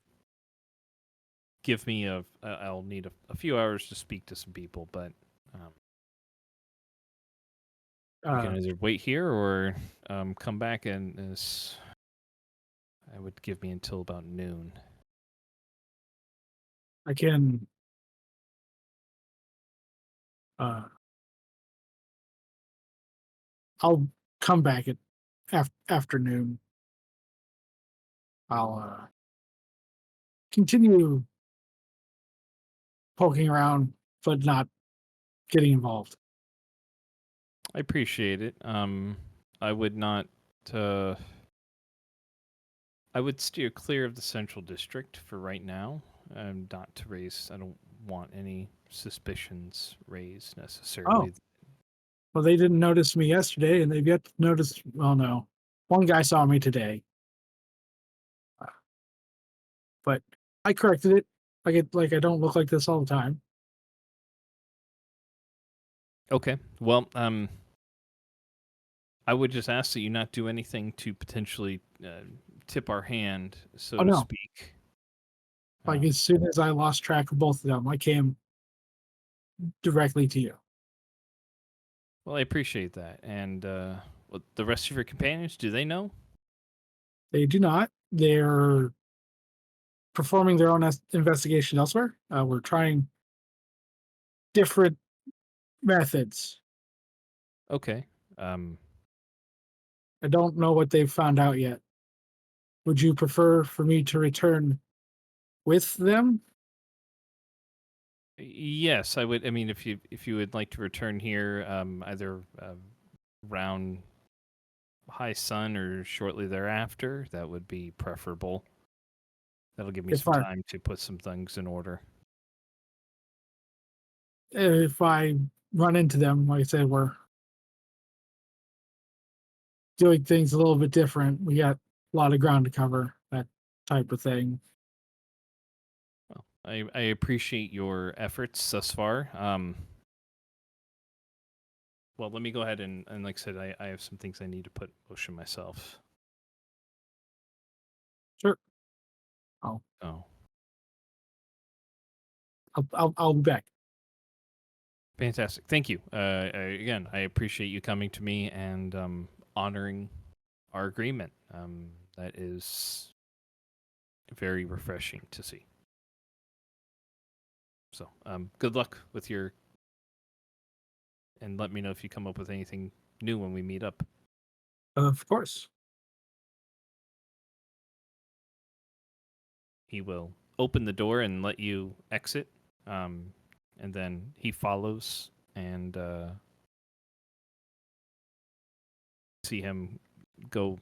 give me I'll need a few hours to speak to some people, but um, you uh, can either wait here or come back and I would give me until about noon. I can. I'll come back at afternoon. I'll continue poking around, but not getting involved. I appreciate it. I would not. Uh, I would steer clear of the central district for right now. Not to raise. I don't want any suspicions raised Oh, necessarily. well, they didn't notice me yesterday, and they've yet to notice. Well, no, one guy saw me today, uh, but I corrected it. Like I don't look like this all the time. Okay. Well, I would just ask that you not do anything to potentially tip our hand, so Oh to no, speak. like Um, as soon as I lost track of both of them, I came. directly to you. Well, I appreciate that. And the rest of your companions, do they know? They do not. They're performing their own investigation elsewhere. We're trying different methods. Okay. Um, I don't know what they've found out yet. Would you prefer for me to return with them? yes, I would. I mean, if you would like to return here, either around high sun or shortly thereafter, that would be preferable. That'll give me If some I time to put some things in order. if I run into them, like I said, we're doing things a little bit different. We got a lot of ground to cover, that type of thing. Well, I appreciate your efforts thus far. Well, let me go ahead and like I said, I have some things I need to put in motion myself. Sure. I'll Oh, I'll be back. fantastic! Thank you. Again, I appreciate you coming to me and honoring our agreement. That is very refreshing to see. So, good luck with your, and let me know if you come up with anything new when we meet up. Of course. He will open the door and let you exit, and then he follows and see him go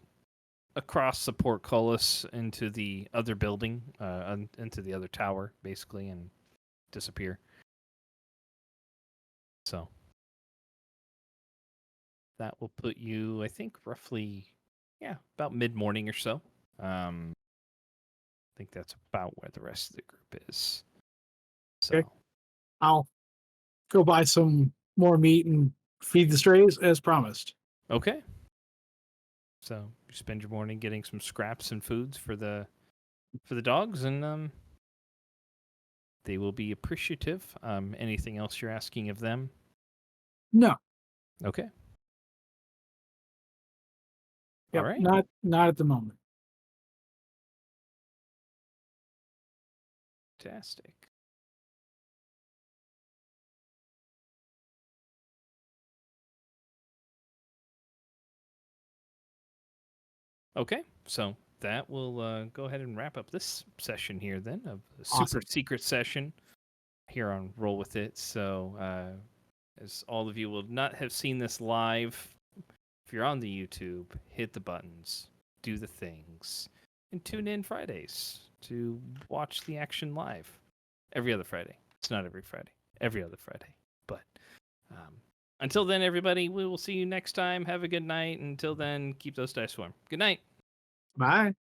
across the portcullis into the other building, into the other tower, basically, and disappear. So that will put you, I think, roughly, yeah, about mid-morning or so. I think that's about where the rest of the group is. So, Okay. I'll go buy some more meat and feed the strays as promised. okay. So you spend your morning getting some scraps and foods for the dogs, and they will be appreciative. Anything else you're asking of them? No. Okay. All Yep. right. Not at the moment. Fantastic. Okay, so that will go ahead and wrap up this session here then of a super Awesome. secret session here on Roll With It. So, as all of you will not have seen this live, if you're on the YouTube, hit the buttons, do the things, and tune in Fridays to watch the action live. Every other Friday. It's not every Friday. Every other Friday. But until then, everybody, we will see you next time. Have a good night. Until then, keep those dice warm. Good night. Bye.